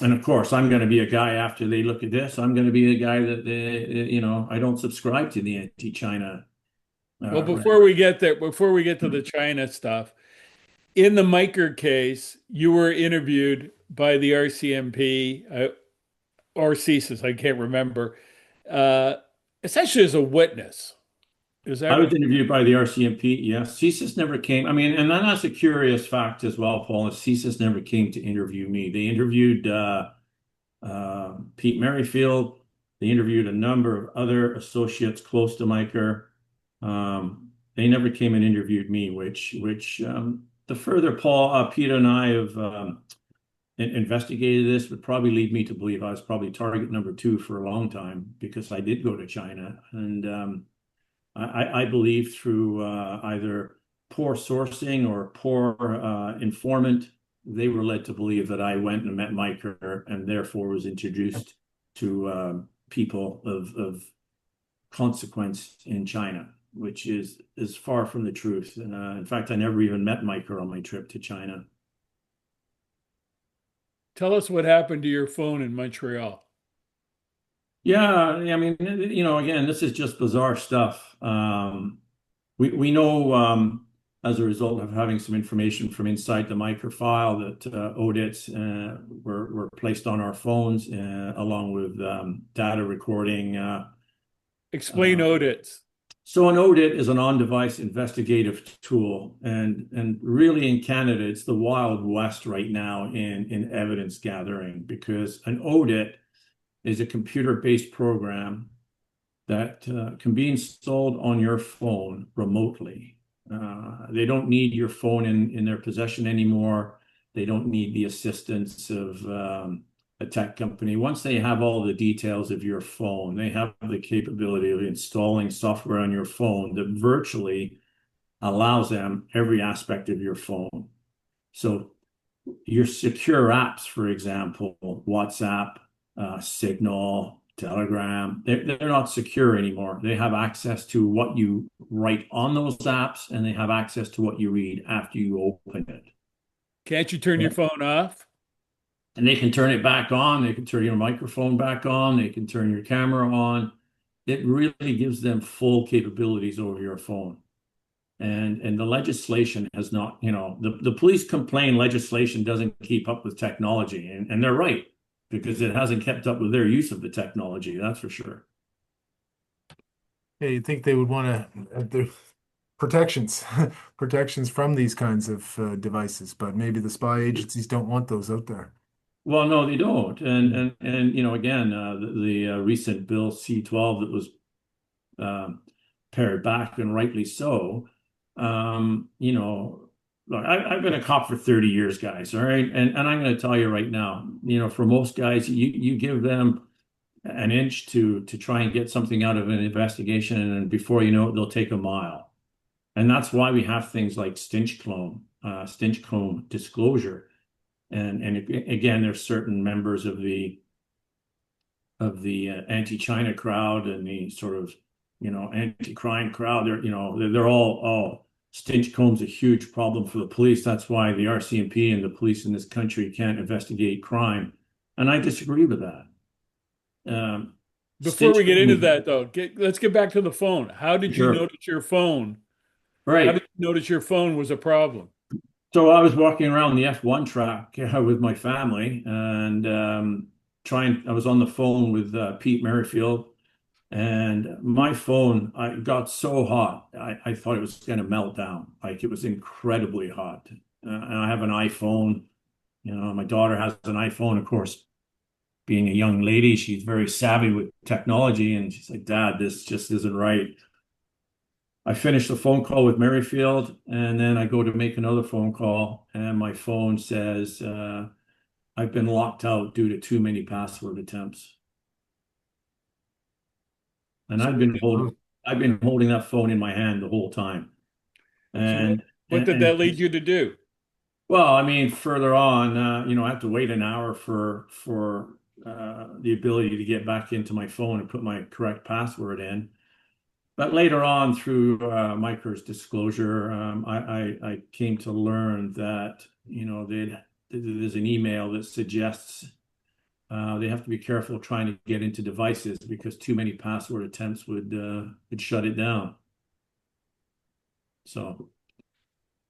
And of course, I'm going to be a guy after they look at this. I'm going to be a guy that I don't subscribe to the anti-China. well, Rant. before we get to the China stuff, in the Miker case, you were interviewed by the RCMP or CSIS, I can't remember, uh, essentially as a witness. Is that I right? was interviewed by the RCMP. Yes, CSIS never came. I mean, and that's a curious fact as well, Paul. Is CSIS never came to interview me. They interviewed Pete Merrifield. They interviewed a number of other associates close to Miker. They never came and interviewed me, which the further Paul, Peter and I have investigated this would probably lead me to believe I was probably target number two for a long time because I did go to China. And I believe through either poor sourcing or poor informant, they were led to believe that I went and met Miker and therefore was introduced to people of consequence in China, which is far from the truth. In fact, I never even met Miker on my trip to China. Tell us what happened to your phone in Montreal. Yeah, I mean, again, this is just bizarre stuff. We know as a result of having some information from inside the micro file that audits were placed on our phones along with data recording. Explain Uh, audits. so an audit is an on-device investigative tool, and really in Canada, it's the Wild West right now in evidence gathering because an audit is a computer-based program that can be installed on your phone remotely. They don't need your phone in their possession anymore. They don't need the assistance of a tech company. Once they have all the details of your phone, they have the capability of installing software on your phone that virtually allows them every aspect of your phone. So your secure apps, for example, WhatsApp, Signal, Telegram. They're not secure anymore. They have access to what you write on those apps, and they have access to what you read after you open it. Can't you turn your phone off? And they can turn it back on. They can turn your microphone back on. They can turn your camera on. It really gives them full capabilities over your phone. And the legislation has not, the police complain legislation doesn't keep up with technology. And they're right, because it hasn't kept up with their use of the technology, that's for sure. Yeah, you'd think they would want to have their protections, protections from these kinds of devices, but maybe the spy agencies don't want those out there. Well, no, they don't. And Mm. and again, the recent Bill C-12 that was um, pared back, and rightly so. You know, look, I've been a cop for 30 years, guys. All right, and I'm going to tell you right now, for most guys, you give them an inch to try and get something out of an investigation, and before you know it, they'll take a mile. And that's why we have things like stench cone disclosure. And again, there's certain members of the anti-China crowd and the sort of anti-crime crowd. They're all stench combs a huge problem for the police. That's why the RCMP and the police in this country can't investigate crime, and I disagree with that. Um, Before stench we get into combs, that, though, let's get back to the phone. How did you sure, notice your phone? How right. did you notice your phone was a problem? So I was walking around the F1 track with my family, and I was on the phone with Pete Merrifield. And my phone, I got so hot, I thought it was going to melt down. Like, it was incredibly hot. And I have an iPhone. My daughter has an iPhone. Of course, being a young lady, she's very savvy with technology. And she's like, Dad, this just isn't right. I finished the phone call with Merrifield, and then I go to make another phone call, and my phone says, I've been locked out due to too many password attempts. And So I've been holding that phone in my hand the whole time. So And what did and that lead you to do? well, I mean, further on, I have to wait an hour for the ability to get back into my phone and put my correct password in. But later on, through Micro's disclosure, I came to learn that there's an email that suggests they have to be careful trying to get into devices, because too many password attempts would shut it down. So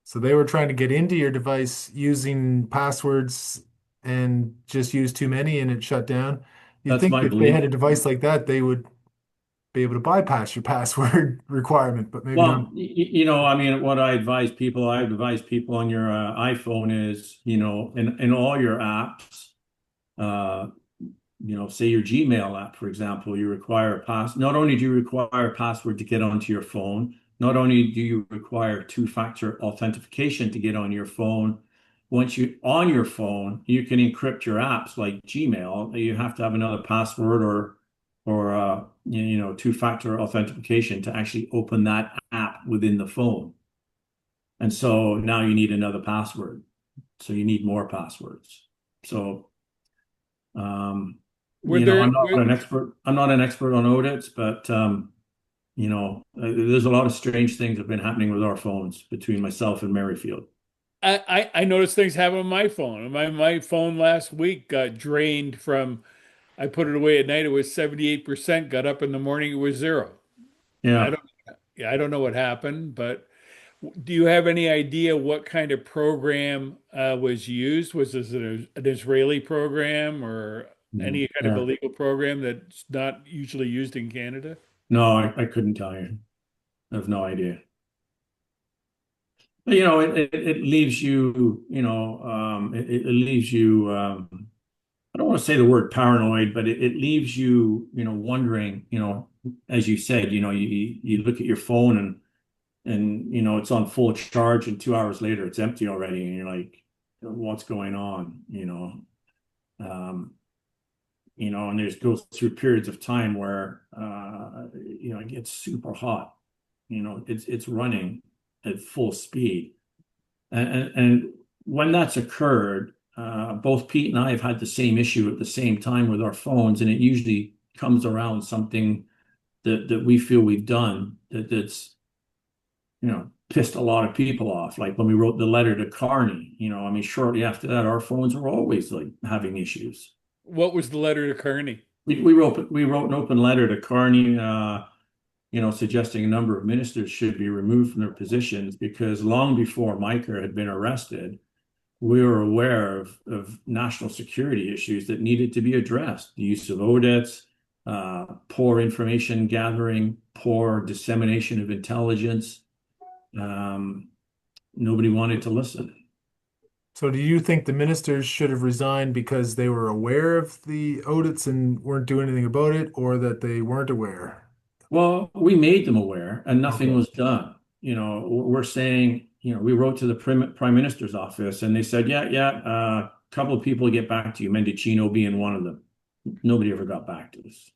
So they were trying to get into your device using passwords and just use too many and it shut down. You'd that's think my if they had belief. a device like that, they would be able to bypass your password requirement, but maybe not. Well, I mean, what I advise people on your iPhone is, in all your apps, uh, say your Gmail app, for example, you require not only do you require a password to get onto your phone, not only do you require two-factor authentication to get on your phone, once you on your phone, you can encrypt your apps like Gmail. You have to have another password or two-factor authentication to actually open that app within the phone. And so now you need another password. So you need more passwords. So Were there, I'm not an expert. I'm not an expert on audits, but there's a lot of strange things have been happening with our phones between myself and Merrifield. I noticed things happen on my phone. My phone last week got drained from, I put it away at night, it was 78%, got up in the morning, it was zero. I Yeah. don't, yeah, I don't know what happened, but do you have any idea what kind of program was used? Was this an Israeli program or any kind of Yeah. illegal program that's not usually used in Canada? No, I couldn't tell you. I have no idea. But, it leaves you, it leaves you, I don't want to say the word paranoid, but it leaves you, wondering, as you said, you look at your phone and it's on full charge, and 2 hours later it's empty already, and you're like, what's going on? Um, and there's goes through periods of time where it gets super hot. It's running at full speed. And when that's occurred, both Pete and I have had the same issue at the same time with our phones, and it usually comes around something that we feel we've done that's pissed a lot of people off. Like when we wrote the letter to Carney, I mean, shortly after that, our phones were always like having issues. What was the letter to Kearney? We wrote an open letter to Carney, suggesting a number of ministers should be removed from their positions because long before Micah had been arrested, we were aware of national security issues that needed to be addressed. The use of audits, poor information gathering, poor dissemination of intelligence. Um, Nobody wanted to listen. So do you think the ministers should have resigned because they were aware of the audits and weren't doing anything about it, or that they weren't aware? Well, we made them aware and nothing Okay. was done. We're saying, we wrote to the Prime Minister's office and they said, yeah, yeah, a couple of people get back to you, Mendocino being one of them. Nobody ever got back to us.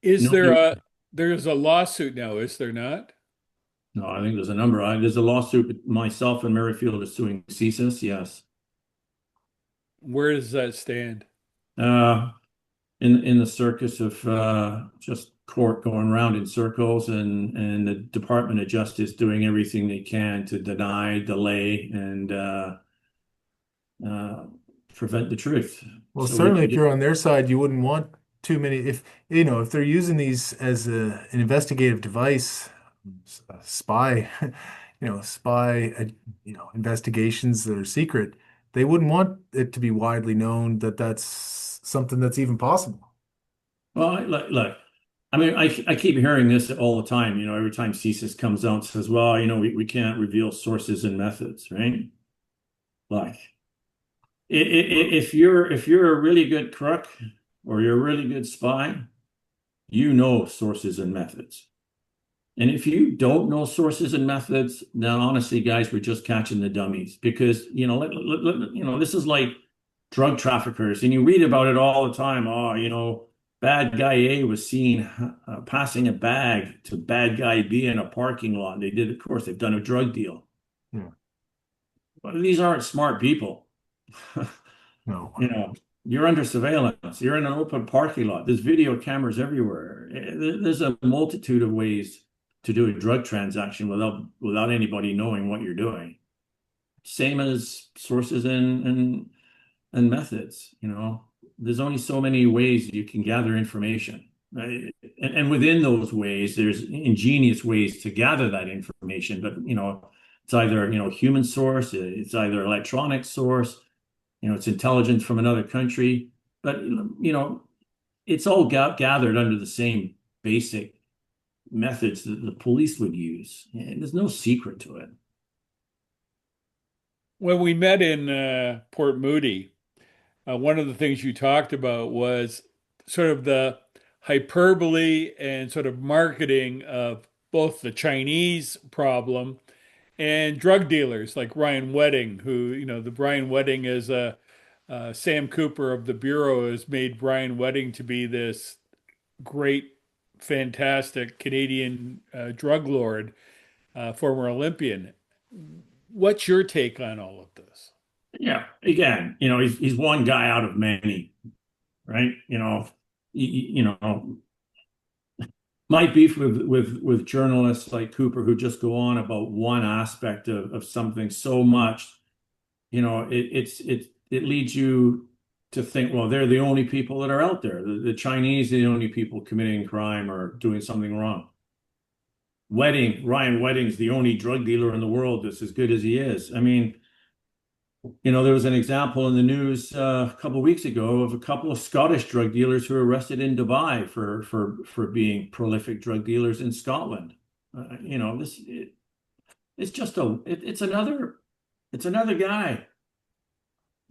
Is there Nobody, there's a lawsuit now, is there not? no, I think there's a number. There's a lawsuit, myself and Merrifield is suing CSIS, yes. Where does that stand? Uh, in the circus of just court going around in circles and the Department of Justice doing everything they can to deny, delay, and uh, prevent the truth. Well, So we certainly can if get, you're on their side, you wouldn't want too many. If they're using these as an investigative device, spy, investigations that are secret, they wouldn't want it to be widely known that that's something that's even possible. well, look, I mean, I keep hearing this all the time. Every time CSIS comes out and says, well, we can't reveal sources and methods, right? Like, if you're a really good crook or you're a really good spy, you know sources and methods. And if you don't know sources and methods, then honestly, guys, we're just catching the dummies because, this is like drug traffickers and you read about it all the time. Oh, bad guy A was seen passing a bag to bad guy B in a parking lot. They did, of course, they've done a drug deal. Yeah. But these aren't smart people. No. You know, you're under surveillance. You're in an open parking lot. There's video cameras everywhere. There's a multitude of ways to do a drug transaction without anybody knowing what you're doing. Same as sources and methods. There's only so many ways you can gather information. Right? And within those ways, there's ingenious ways to gather that information. But it's either human source, it's either electronic source, it's intelligence from another country. But it's all gathered under the same basic methods that the police would use. And there's no secret to it. When we met in Port Moody, one of the things you talked about was sort of the hyperbole and sort of marketing of both the Chinese problem and drug dealers like Ryan Wedding, who, the Brian Wedding is Sam Cooper of the Bureau has made Brian Wedding to be this great, fantastic Canadian drug lord, former Olympian. What's your take on all of this? Yeah. Again, he's one guy out of many, right? My beef with journalists like Cooper who just go on about one aspect of something so much, it leads you to think, well, they're the only people that are out there. The Chinese are the only people committing crime or doing something wrong. Ryan Wedding's the only drug dealer in the world that's as good as he is. I mean, there was an example in the news a couple of weeks ago of a couple of Scottish drug dealers who were arrested in Dubai for being prolific drug dealers in Scotland. It's just it's another guy.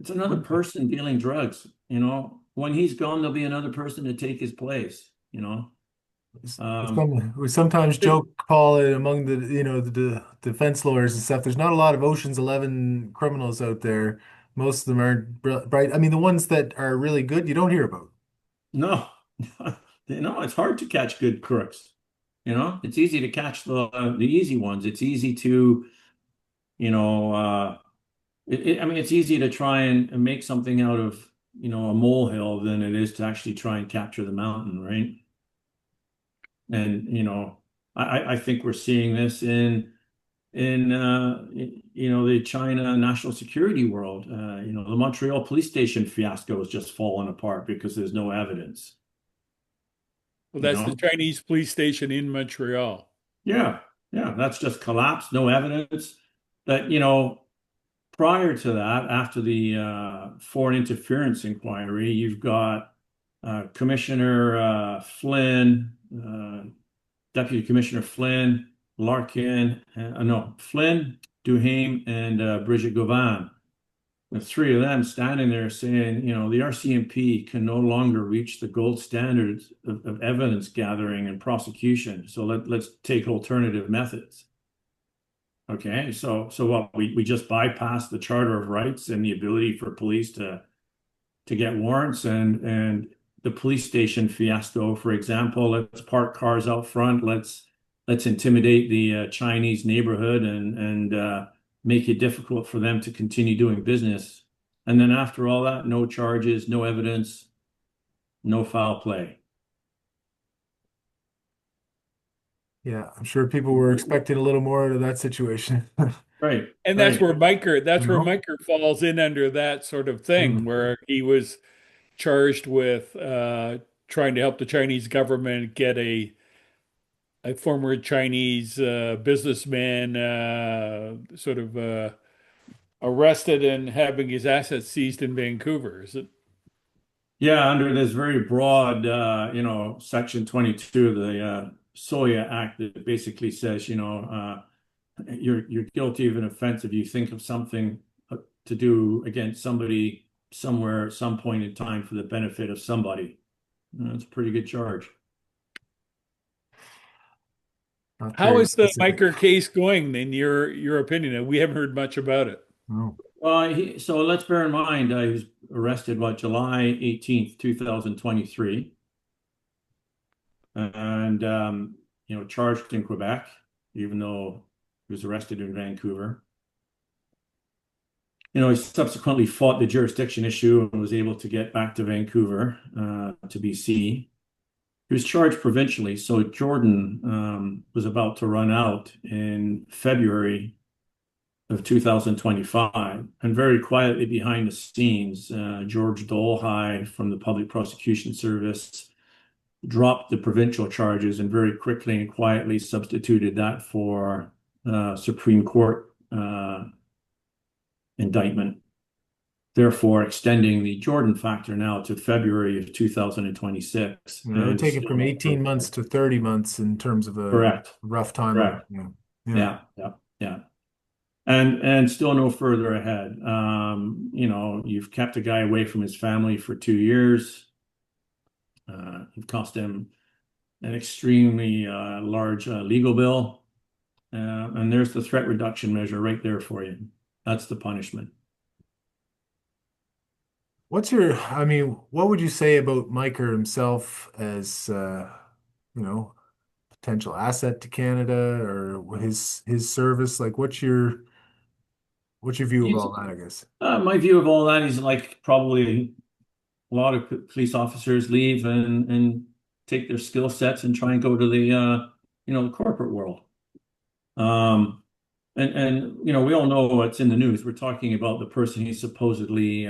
It's another person dealing drugs. When he's gone, there'll be another person to take his place. We sometimes joke, Paul, among the defense lawyers and stuff. There's not a lot of Ocean's 11 criminals out there. Most of them aren't bright. I mean, the ones that are really good, you don't hear about. No, it's hard to catch good crooks. It's easy to catch the easy ones. It's easy to, I mean, it's easy to try and make something out of a molehill than it is to actually try and capture the mountain, right? And I think we're seeing this in the China national security world. The Montreal police station fiasco has just fallen apart because there's no evidence. Well, You that's the know, Chinese police station in Montreal. yeah, yeah, that's just collapsed. No evidence that prior to that, after the foreign interference inquiry, you've got Commissioner Flynn, Deputy Commissioner Flynn, Larkin, no, Flynn, Duhaime, and Bridget Gauvin. The three of them standing there saying, the RCMP can no longer reach the gold standards of evidence gathering and prosecution. So let's take alternative methods. Okay, so what we just bypassed the Charter of Rights and the ability for police to get warrants and the police station fiasco, for example. Let's park cars out front. Let's intimidate the Chinese neighborhood and make it difficult for them to continue doing business. And then after all that, no charges, no evidence, no foul play. Yeah, I'm sure people were expecting a little more out of that situation. Right, And right. that's where No? Miker falls in under that sort of thing, Hmm. where he was charged with trying to help the Chinese government get a former Chinese businessman sort of arrested and having his assets seized in Vancouver. Is it? Yeah, under this very broad, Section 22 of the SOIA Act that basically says, you're guilty of an offense if you think of something to do against somebody somewhere at some point in time for the benefit of somebody. That's a pretty good charge. Not How very is the specific. Miker case going in your opinion? We haven't heard much about it. No. So let's bear in mind, he was arrested, July 18th, 2023, and charged in Quebec, even though he was arrested in Vancouver. He subsequently fought the jurisdiction issue and was able to get back to Vancouver, to BC. He was charged provincially, so Jordan was about to run out in February of 2025. And very quietly behind the scenes, George Dolhigh from the Public Prosecution Service dropped the provincial charges and very quickly and quietly substituted that for Supreme Court indictment, therefore extending the Jordan factor now to February of 2026. You know, it'll And take it still from no 18 further. months to 30 months in terms of a Correct. rough timeline. Correct. Yeah. Yeah. Yeah. Yeah. Yeah. And still no further ahead. You've kept a guy away from his family for 2 years. You've cost him an extremely large legal bill. And there's the threat reduction measure right there for you. That's the punishment. What would you say about Miker himself as, potential asset to Canada or his service? Like, what's your view of He's, all that, I guess? my view of all that is like probably a lot of police officers leave and take their skill sets and try and go to the corporate world. We all know what's in the news. We're talking about the person he supposedly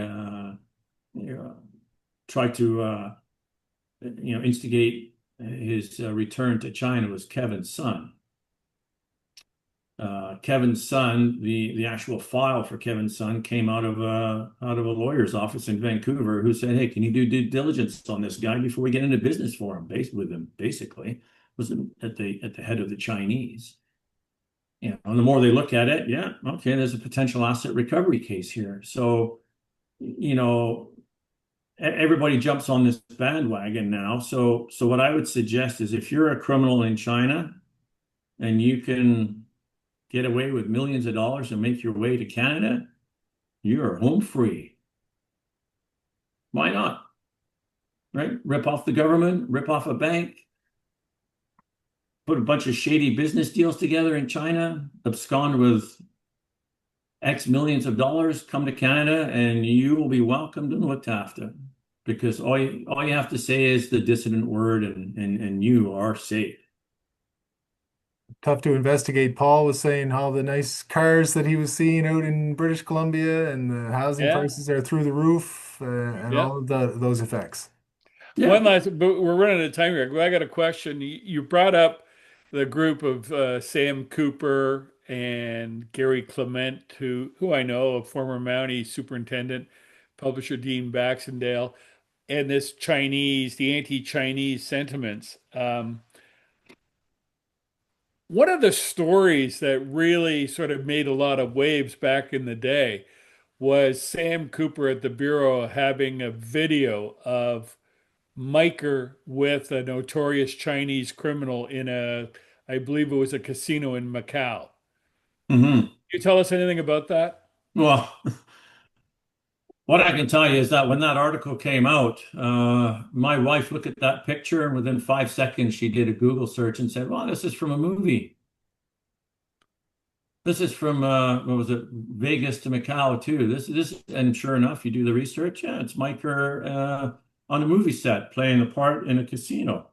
tried to instigate his return to China was Kevin's son. Kevin's son, the actual file for Kevin's son came out of a lawyer's office in Vancouver who said, "Hey, can you do due diligence on this guy before we get into business for him?" Basically, was at the head of the Chinese. And the more they look at it, yeah, okay, there's a potential asset recovery case here. So, everybody jumps on this bandwagon now. So what I would suggest is if you're a criminal in China and you can get away with millions of dollars and make your way to Canada, you're home free. Why not? Right? Rip off the government, rip off a bank, put a bunch of shady business deals together in China, abscond with X millions of dollars, come to Canada and you will be welcomed and looked after. Because all you have to say is the dissident word and you are safe. Tough to investigate. Paul was saying all the nice cars that he was seeing out in British Columbia and the housing Yeah, prices are through the roof, and yeah. all of those effects. Yeah. One last, but we're running out of time here. I got a question. You brought up the group of Sam Cooper and Gary Clement, who I know, a former Mountie superintendent, publisher Dean Baxendale, and this the anti-Chinese sentiments. One of the stories that really sort of made a lot of waves back in the day was Sam Cooper at the Bureau having a video of Miker with a notorious Chinese criminal I believe it was a casino in Macau. Hmm. Can you tell us anything about that? Well, what I can tell you is that when that article came out, my wife looked at that picture and within 5 seconds she did a Google search and said, "Well, this is from a movie. This is from what was it, Vegas to Macau too. And sure enough, you do the research. Yeah, it's Miker on a movie set playing a part in a casino.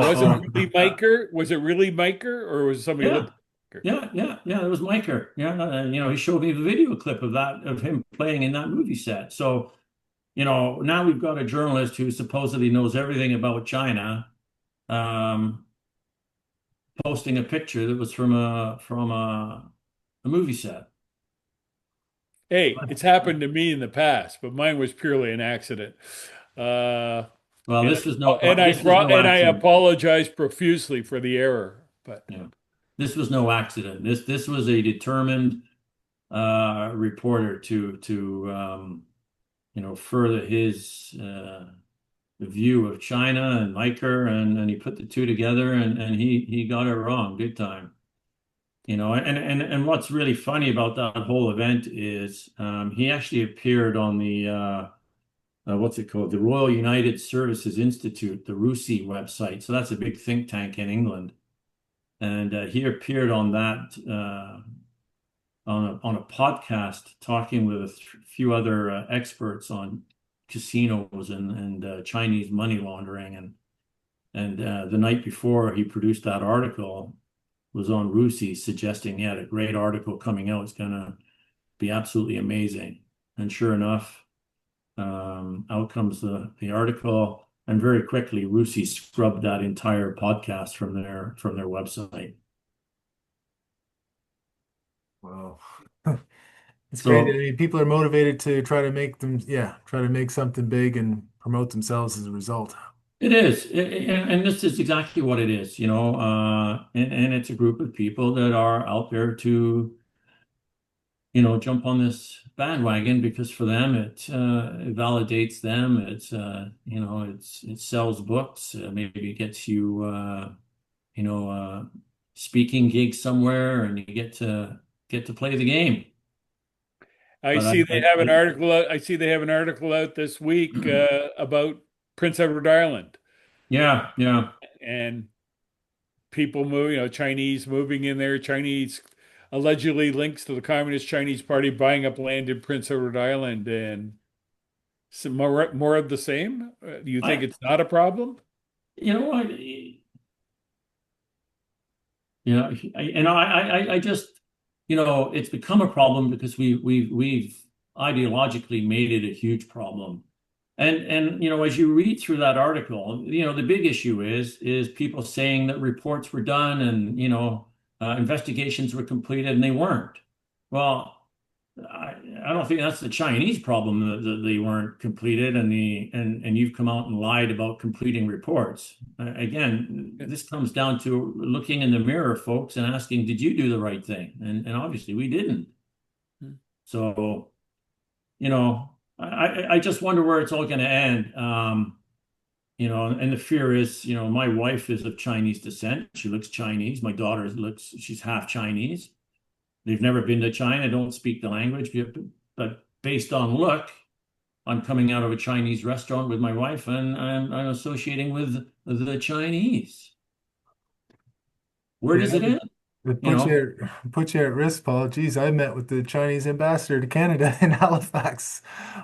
Was it Wow. So really Miker? Was it really Miker, or was it somebody who yeah, looked like Miker? yeah. It was Miker. Yeah, he showed me the video clip of that of him playing in that movie set. So now we've got a journalist who supposedly knows everything about China, um, posting a picture that was from a movie set. Hey, it's happened to me in the past, but mine was purely an accident. Uh, Well, and this was no I accident. apologize profusely for the error. But Yeah. This was no accident. This was a determined reporter to further his view of China and Riker, and he put the two together, and he got it wrong big time. And what's really funny about that whole event is he actually appeared on the what's it called? The Royal United Services Institute, the RUSI website. So that's a big think tank in England. And he appeared on that on a podcast talking with a few other experts on casinos and Chinese money laundering. And the night before he produced that article was on Rusi suggesting he had a great article coming out. It's going to be absolutely amazing. And sure enough, out comes the article. And very quickly, Rusi scrubbed that entire podcast from their website. Wow. It's great. I So mean, people are motivated to try to try to make something big and promote themselves as a result. it is, and this is exactly what it is, and it's a group of people that are out there to, jump on this bandwagon because for them it validates them. It sells books, maybe it gets you, you know, uh, speaking gigs somewhere, and you get to play the game. I But see they have an article out. I see they have an article out this week about Prince Edward Island yeah, yeah. and people moving, Chinese moving in there, Chinese allegedly links to the Communist Chinese Party buying up land in Prince Edward Island and some more of the same. Do you think I, it's not a problem? you know what, I just, it's become a problem because we've ideologically made it a huge problem. And as you read through that article, the big issue is people saying that reports were done and investigations were completed and they weren't. Well, I don't think that's the Chinese problem that they weren't completed and you've come out and lied about completing reports. Again, this comes down to looking in the mirror, folks, and asking, did you do the right thing? And obviously we didn't. So, I just wonder where it's all going to end. And the fear is, my wife is of Chinese descent. She looks Chinese. My daughter she's half Chinese. They've never been to China, don't speak the language, but based on look, I'm coming out of a Chinese restaurant with my wife and I'm associating with the Chinese. Where does it Yeah, end? It you know, puts you at risk, Paul. Geez, I met with the Chinese ambassador to Canada in Halifax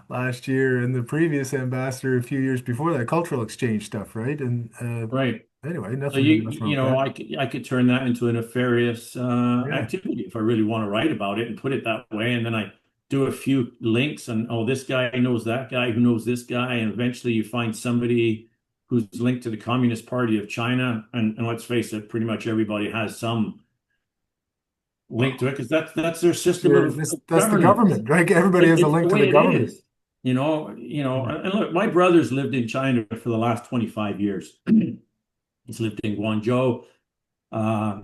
last year, and the previous ambassador a few years before that, cultural exchange stuff, right? And right. anyway, So nothing wrong with that. I could turn that into a nefarious Yeah, activity if I really want to write about it and put it that way, and then I do a few links and oh, this guy knows that guy who knows this guy, and eventually you find somebody who's linked to the Communist Party of China, and let's face it, pretty much everybody has some link to it well, because that's their system sure. of That's the governance. government, right? Everybody has a It's the link to way the it government. is. Yeah. And look, my brother's lived in China for the last 25 years. He's lived in Guangzhou. Uh,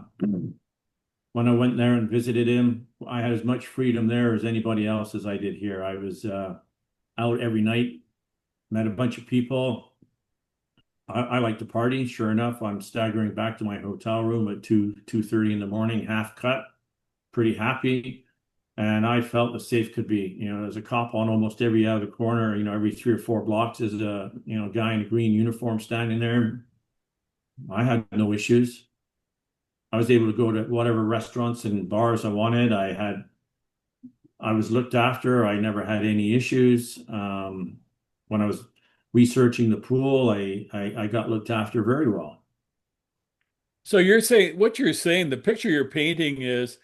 when I went there and visited him, I had as much freedom there as anybody else as I did here. I was out every night, met a bunch of people. I like to party. Sure enough, I'm staggering back to my hotel room at 2:30 in the morning, half cut, pretty happy. And I felt as safe could be. There's a cop on almost every other corner. Every 3 or 4 blocks is a guy in a green uniform standing there. I had no issues. I was able to go to whatever restaurants and bars I wanted. I was looked after. I never had any issues. When I was researching the pool, I got looked after very well. So you're saying what you're saying, the picture you're painting is,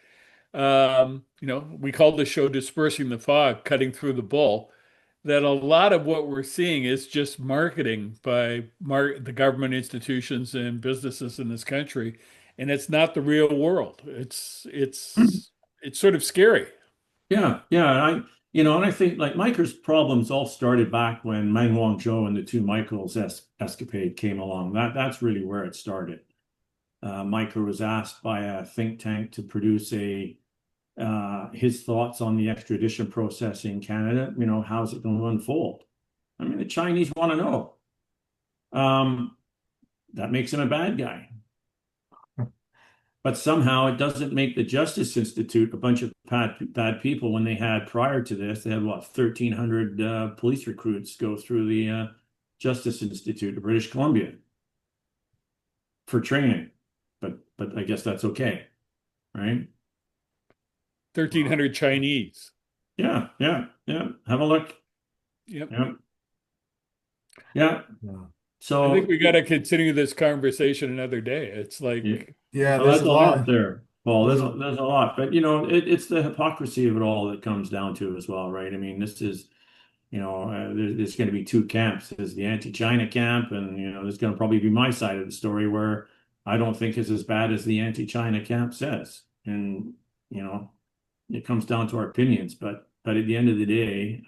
we call the show Dispersing the Fog, cutting through the bull, that a lot of what we're seeing is just marketing by the government institutions and businesses in this country, and it's not the real world. It's sort of scary. Yeah, yeah. And I think like Miker's problems all started back when Meng Wanzhou and the two Michaels escapade came along. That's really where it started. Miker was asked by a think tank to produce his thoughts on the extradition process in Canada. How's it going to unfold? I mean, the Chinese want to know. Um, that makes him a bad guy. But somehow it doesn't make the Justice Institute a bunch of bad people when they had prior to this, they had what, 1,300 police recruits go through the Justice Institute of British Columbia for training. But I guess that's okay, right? 1,300 Chinese. Yeah, yeah, yeah. Have a look. Yep. Yeah, yeah. Yeah. I think So we got to continue this conversation another day. It's yeah, like, Yeah, well, there's that's a a lot. lot there, Paul. There's There's a lot, but it's the hypocrisy of it all that comes down to as well, right? I mean, this is there's going to be two camps. There's the anti-China camp, and there's going to probably be my side of the story where I don't think it's as bad as the anti-China camp says. And you know, it comes down to our opinions. But at the end of the day,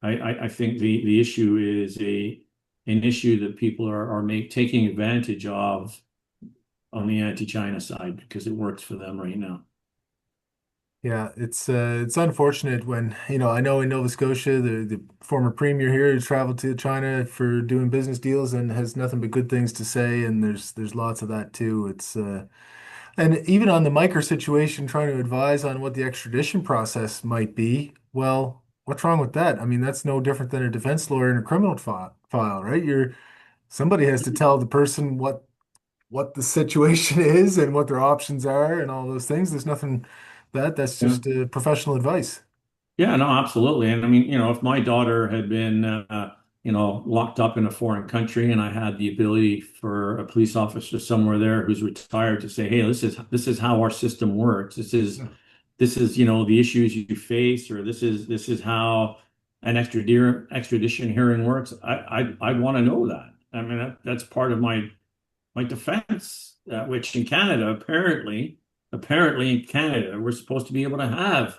I think the issue is an issue that people are taking advantage of on the anti-China side because it works for them right now. Yeah, it's unfortunate when, I know in Nova Scotia, the former premier here has traveled to China for doing business deals and has nothing but good things to say, and there's lots of that too. It's and even on the Miker situation, trying to advise on what the extradition process might be. Well, what's wrong with that? I mean, that's no different than a defense lawyer in a criminal file, right? Somebody has to tell the person what the situation is and what their options are and all those things. There's nothing that's Yeah. just professional advice. Yeah, no, absolutely. And I mean, if my daughter had been, locked up in a foreign country and I had the ability for a police officer somewhere there who's retired to say, hey, this is how our system works. This is, the issues you face, or this is how an extradition hearing works. I'd want to know that. I mean, that's part of my defense, which in Canada, apparently in Canada, we're supposed to be able to have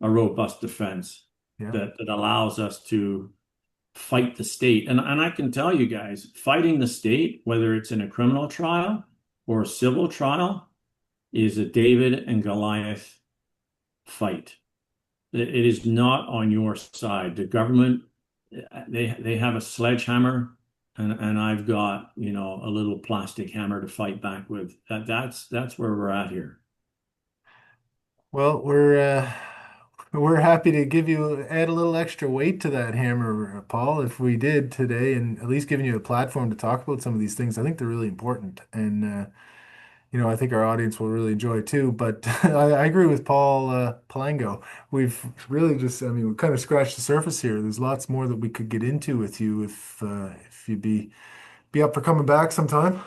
a robust defense Yeah. that allows us to fight the state. And I can tell you guys, fighting the state, whether it's in a criminal trial or a civil trial, is a David and Goliath fight. It is not on your side. The government, they have a sledgehammer, and I've got, a little plastic hammer to fight back with. That's where we're at here. Well, we're happy to add a little extra weight to that hammer, Paul, if we did today, and at least giving you a platform to talk about some of these things. I think they're really important, and I think our audience will really enjoy too. But I agree with Paul Palango. We've really just, I mean, we kind of scratched the surface here. There's lots more that we could get into with you if you'd be up for coming back sometime.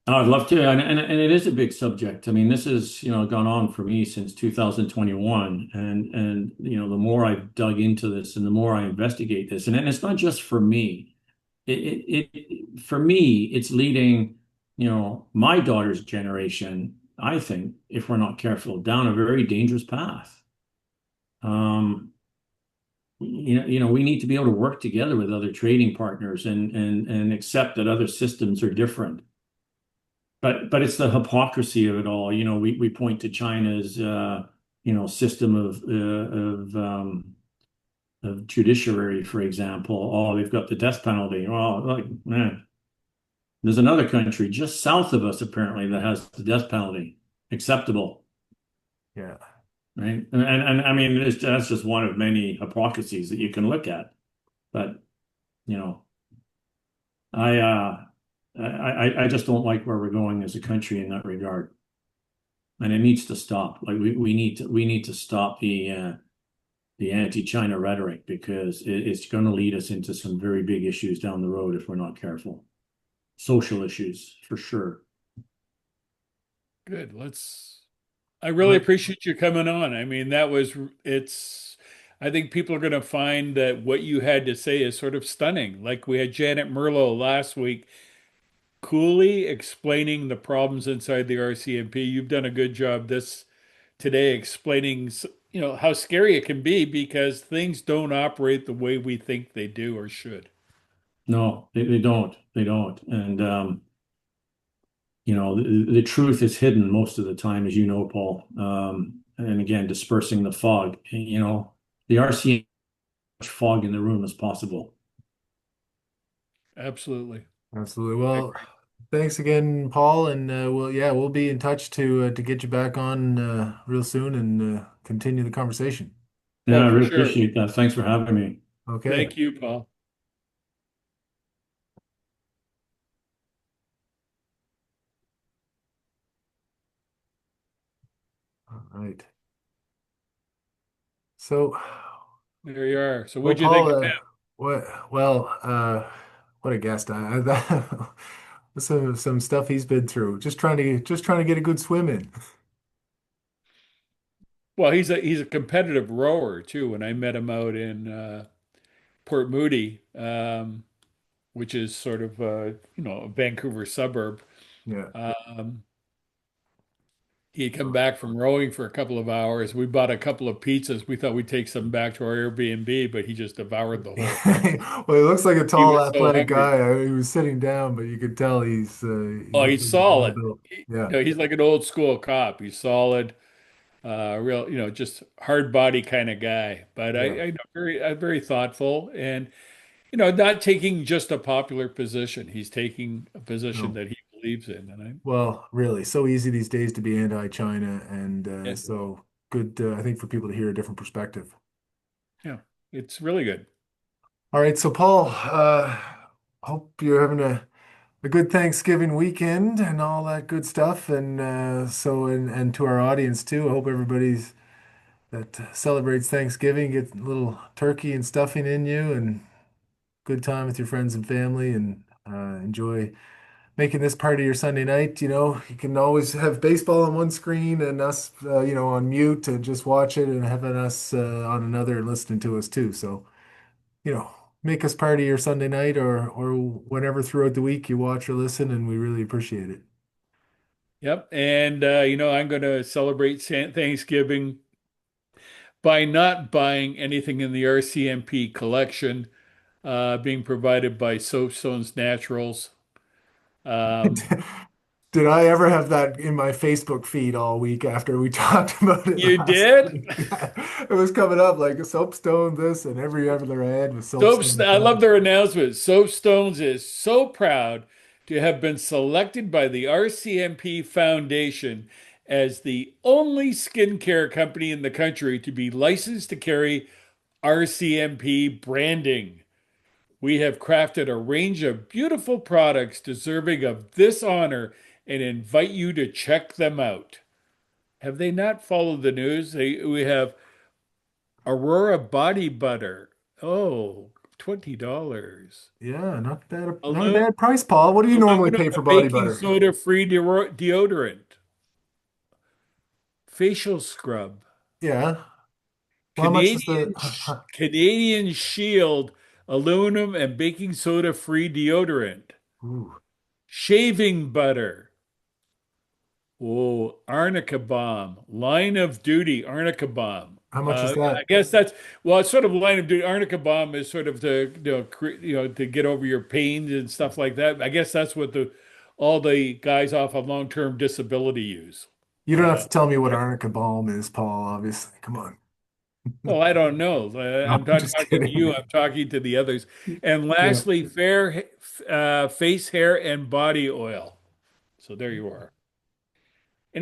Oh, I'd love to, and it is a big subject. I mean, this has gone on for me since 2021, and the more I've dug into this, and the more I investigate this, and it's not just for me. For me, it's leading my daughter's generation. I think if we're not careful, down a very dangerous path. Um, we need to be able to work together with other trading partners and accept that other systems are different. But it's the hypocrisy of it all. We point to China's system of judiciary, for example. Oh, they've got the death penalty. Well, like, man, there's another country just south of us apparently that has the death penalty acceptable, Yeah. right? And I mean, that's just one of many hypocrisies that you can look at. But you know, I uh, I just don't like where we're going as a country in that regard. And it needs to stop. Like we need to stop the anti-China rhetoric because it's going to lead us into some very big issues down the road if we're not careful. Social issues for sure. Good. I All really right. appreciate you coming on. I mean, I think people are going to find that what you had to say is sort of stunning. Like we had Janet Merlo last week, coolly explaining the problems inside the RCMP. You've done a good job this today explaining, how scary it can be because things don't operate the way we think they do or should. No, they don't. They don't. And the truth is hidden most of the time, as you know, Paul. And again, dispersing the fog. The RCMP much fog in the room as possible. Absolutely. Absolutely. I Well, agree. thanks again, Paul, and we'll be in touch to get you back on real soon and continue the conversation. Yeah, Oh, I for really sure. appreciate that. Thanks for having me. Okay. Thank you, Paul. All right. So, There you are. So well, what'd you think Paul, of him? what a guest! Some stuff he's been through. Just trying to get a good swim in. Well, he's a competitive rower too. When I met him out in Port Moody, which is sort of a Vancouver suburb, Yeah. um, he'd come back from rowing for a couple of hours. We bought a couple of pizzas. We thought we'd take some back to our Airbnb, but he just devoured the whole thing. Well, he looks like a He tall, was so athletic hungry. guy. He was sitting down, but you could tell Oh, he's he's solid. well built. Yeah. He's like an old school cop. He's solid, real, just hard body kind of guy. But Yeah. I know very thoughtful and not taking just a popular position. He's taking a position No. that he believes in, and Well, really, so easy these days to be anti-China, and yeah, so good, I think, for people to hear a different perspective. yeah, it's really good. All right, so Paul, hope you're having a good Thanksgiving weekend and all that good stuff, and and to our audience too. I hope everybody's that celebrates Thanksgiving gets a little turkey and stuffing in you, and good time with your friends and family, and enjoy making this part of your Sunday night. You can always have baseball on one screen and us, on mute and just watch it and having us on another and listening to us too. So, make us part of your Sunday night or whenever throughout the week you watch or listen, and we really appreciate it. Yep, and I'm going to celebrate Thanksgiving by not buying anything in the RCMP collection, being provided by Soapstones Naturals. Um, Did I ever have that in my Facebook feed all week after we talked about it you last did? week? It was coming up like soapstone this and every other ad was soapstone I love that. their announcement. Soapstones is so proud to have been selected by the RCMP Foundation as the only skincare company in the country to be licensed to carry RCMP branding. We have crafted a range of beautiful products deserving of this honor and invite you to check them out. Have they not followed the news? We have Aurora body butter. Oh, $20. Yeah, not a Alu- bad price, Paul. What do you normally Aluminum pay for body baking butter? soda free deodorant. Facial scrub. Yeah. Well, how much is Canadian the? Canadian Shield aluminum and baking soda free deodorant. Ooh, Shaving butter. Oh, arnica bomb. Line of duty arnica bomb. how much is that? I guess that's well, it's sort of line of duty. Arnica bomb is sort of to to get over your pains and stuff like that. I guess that's what the all the guys off of long-term disability use. You don't have Uh, to tell me what arnica balm is, Paul. Obviously, come on. well, I don't know. No, I'm I'm not just talking to kidding. you. I'm talking to the others. And Yeah, lastly, face, hair, and body oil. So there you are. yeah.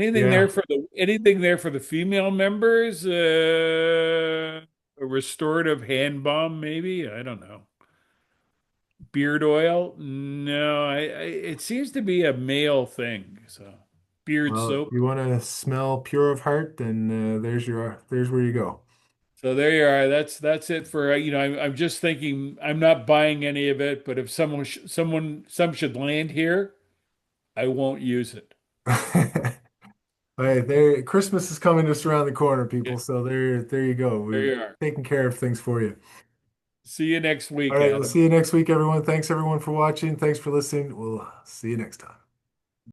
Anything there for the female members? A restorative hand balm, maybe? I don't know. Beard oil? No, it seems to be a male thing. So beard Well, soap. you want to smell pure of heart, then there's where you go. So there you are. That's it for I'm just thinking I'm not buying any of it, but if some should land here, I won't use it. Hey, there, Christmas is coming just around the corner, Yeah, people. So there you go. there We're you are. taking care of things for you. See you next All week, right, we'll Adam. see you next week, everyone. Thanks everyone for watching. Thanks for listening. We'll see you next time.